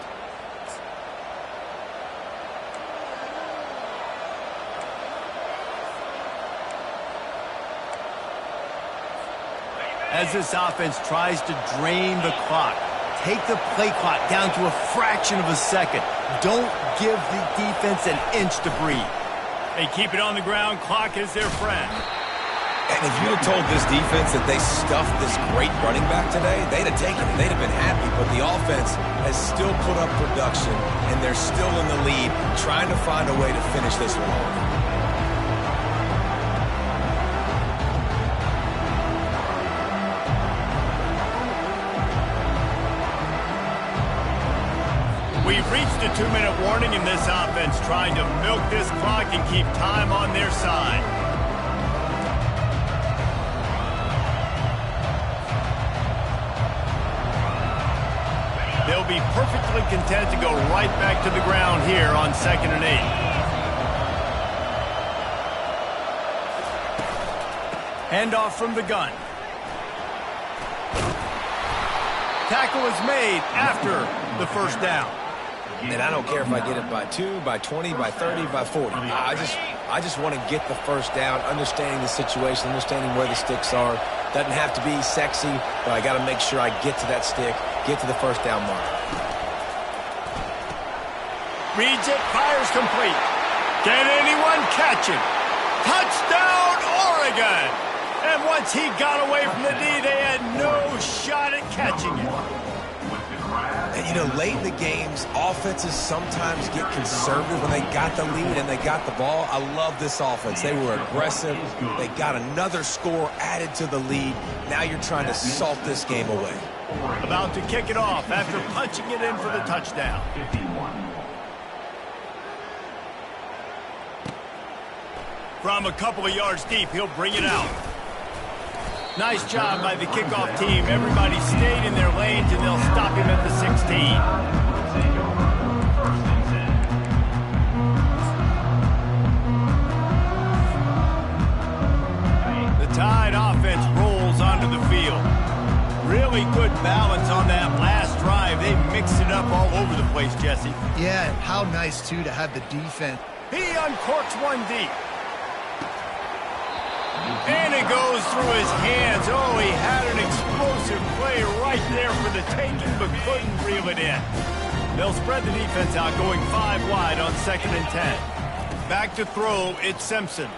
As this offense tries to drain the clock, take the play clock down to a fraction of a second. Don't give the defense an inch to breathe. They keep it on the ground. Clock is their friend. And if you'd have told this defense that they stuffed this great running back today, they'd have taken it. They'd have been happy. But the offense has still put up production, and they're still in the lead, trying to find a way to finish this one off. We've reached a 2-minute warning in this offense, trying to milk this clock and keep time on their side. They'll be perfectly content to go right back to the ground here on 2nd and 8. Handoff from the gun. Tackle is made after the first down. And I don't care if I get it by 2, by 20, by 30, by 40. I just want to get the first down, understanding the situation, understanding where the sticks are. Doesn't have to be sexy, but I got to make sure I get to that stick, get to the first down mark. Reads it, fires complete. Can anyone catch him? Touchdown, Oregon! And once he got away from the D, they had no shot at catching it. And, you know, late in the games, offenses sometimes get conservative when they got the lead and they got the ball. I love this offense. They were aggressive. They got another score added to the lead. Now you're trying to salt this game away. About to kick it off after punching it in for the touchdown. From a couple of yards deep, he'll bring it out. Nice job by the kickoff team. Everybody stayed in their lanes, and they'll stop him at the 16. The Tide offense rolls onto the field. Really good balance on that last drive. They mixed it up all over the place, Jesse. Yeah, and how nice, too, to have the defense. He uncorks one deep. And it goes through his hands. Oh, he had an explosive play right there for the taking, but couldn't reel it in. They'll spread the defense out, going 5 wide on 2nd and 10. Back to throw, it's Simpson.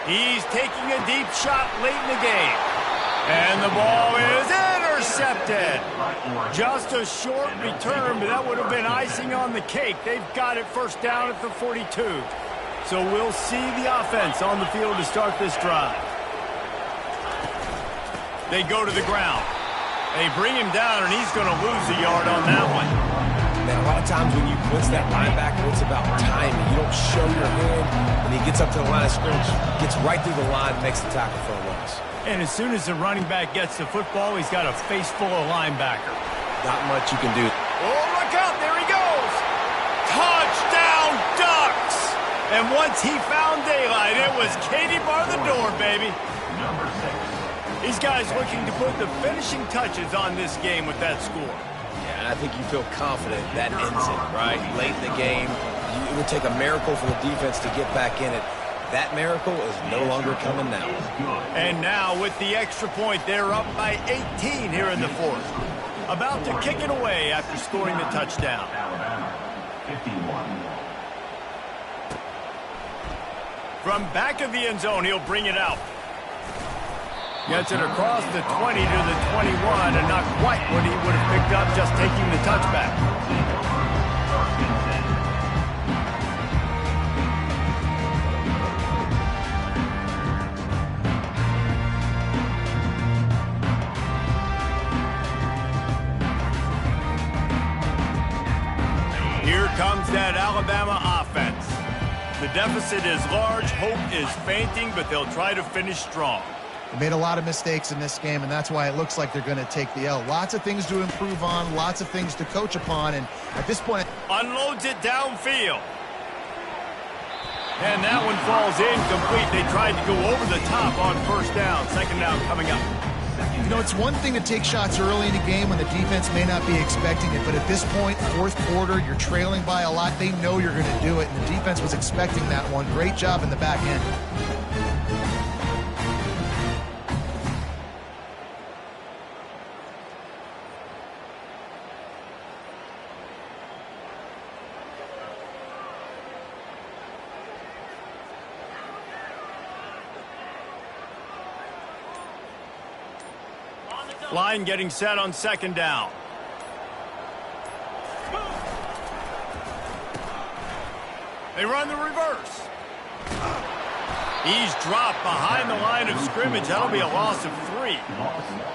He's taking a deep shot late in the game. And the ball is intercepted. Just a short return, but that would have been icing on the cake. They've got it first down at the 42. So we'll see the offense on the field to start this drive. They go to the ground. They bring him down, and he's going to lose a yard on that one. Man, a lot of times when you blitz that linebacker, it's about timing. You don't show your hand, and he gets up to the line of scrimmage, gets right through the line, makes the tackle for a loss. And as soon as the running back gets the football, he's got a face full of linebacker. Not much you can do. Oh, look out. There he goes. Touchdown, Ducks. And once he found daylight, it was Katie bar the door, baby. Number 6. These guys looking to put the finishing touches on this game with that score. Yeah, and I think you feel confident that ends it, right? Late in the game, it would take a miracle for the defense to get back in it. That miracle is no longer coming now. And now with the extra point, they're up by 18 here in the fourth. About to kick it away after scoring the touchdown. Alabama, 51. From back of the end zone, he'll bring it out. Gets it across the 20 to the 21, and not quite what he would have picked up just taking the touchback. Here comes that Alabama offense. The deficit is large, hope is fainting, but they'll try to finish strong. They made a lot of mistakes in this game, and that's why it looks like they're going to take the L. Lots of things to improve on, lots of things to coach upon, and at this point... Unloads it downfield. And that one falls incomplete. They tried to go over the top on first down. Second down coming up. You know, it's one thing to take shots early in a game when the defense may not be expecting it, but at this point, fourth quarter, you're trailing by a lot. They know you're going to do it, and the defense was expecting that one. Great job in the back end. Line getting set on second down. They run the reverse. He's dropped behind the line of scrimmage. That'll be a loss of 3.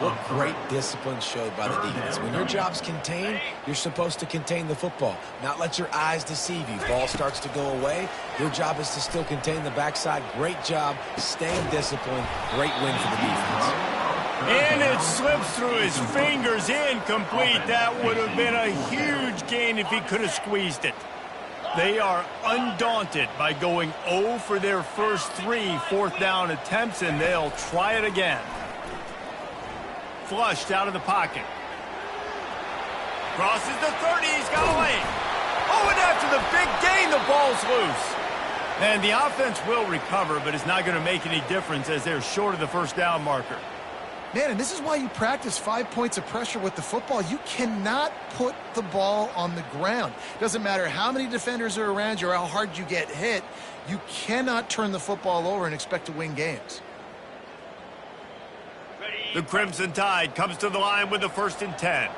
What great discipline showed by the defense. When your job's contained, you're supposed to contain the football, not let your eyes deceive you. Ball starts to go away. Your job is to still contain the backside. Great job staying disciplined. Great win for the defense. And it slips through his fingers, incomplete. That would have been a huge gain if he could have squeezed it. They are undaunted by going 0 for their first 3 fourth down attempts, and they'll try it again. Flushed out of the pocket. Crosses the 30, he's got a lane. Oh, and after the big gain, the ball's loose. And the offense will recover, but it's not going to make any difference as they're short of the first down marker. Man, and this is why you practice 5 points of pressure with the football. You cannot put the ball on the ground. Doesn't matter how many defenders are around you or how hard you get hit. You cannot turn the football over and expect to win games. The Crimson Tide comes to the line with the 1st and 10.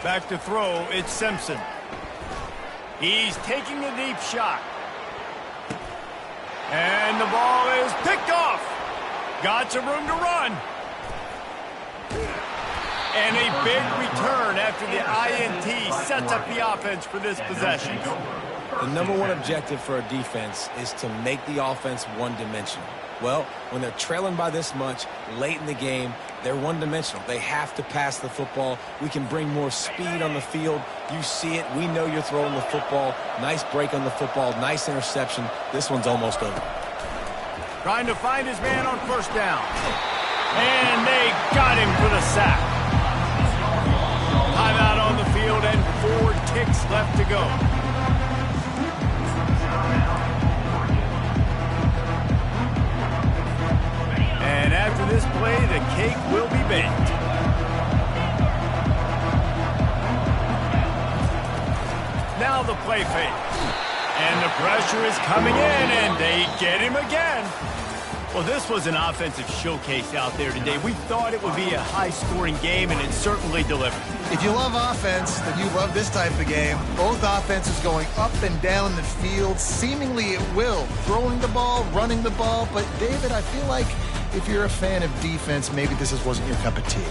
Back to throw, it's Simpson. He's taking a deep shot. And the ball is picked off. Got some room to run. And a big return after the INT sets up the offense for this possession. The number one objective for a defense is to make the offense one-dimensional. Well, when they're trailing by this much late in the game, they're one-dimensional. They have to pass the football. We can bring more speed on the field. You see it. We know you're throwing the football. Nice break on the football. Nice interception. This one's almost over. Trying to find his man on first down. And they got him for the sack. Timeout on the field and 4 ticks left to go. And after this play, the cake will be baked. And the pressure is coming in, and they get him again. Well, this was an offensive showcase out there today. We thought it would be a high-scoring game, and it certainly delivered. If you love offense, then you love this type of game. Both offenses going up and down the field, seemingly at will. Throwing the ball, running the ball. But, David, I feel like if you're a fan of defense, maybe this wasn't your cup of tea.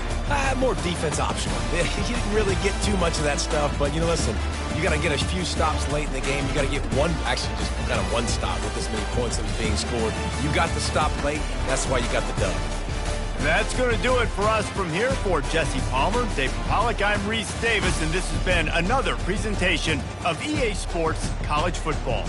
More defense optional. You didn't really get too much of that stuff, but, listen, you got to get a few stops late in the game. You got to get actually just kind of one stop with this many points that was being scored. You got the stop late. That's why you got the dub. That's going to do it for us from here. For Jesse Palmer, Dave Pollock, I'm Reese Davis, and this has been another presentation of EA Sports College Football.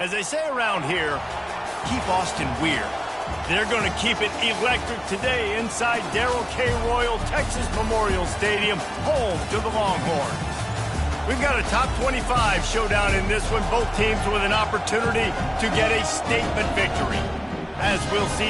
As they say around here, keep Austin weird. They're going to keep it electric today inside Darrell K. Royal Texas Memorial Stadium, home to the Longhorns. We've got a top 25 showdown in this one, both teams with an opportunity to get a statement victory. As we'll see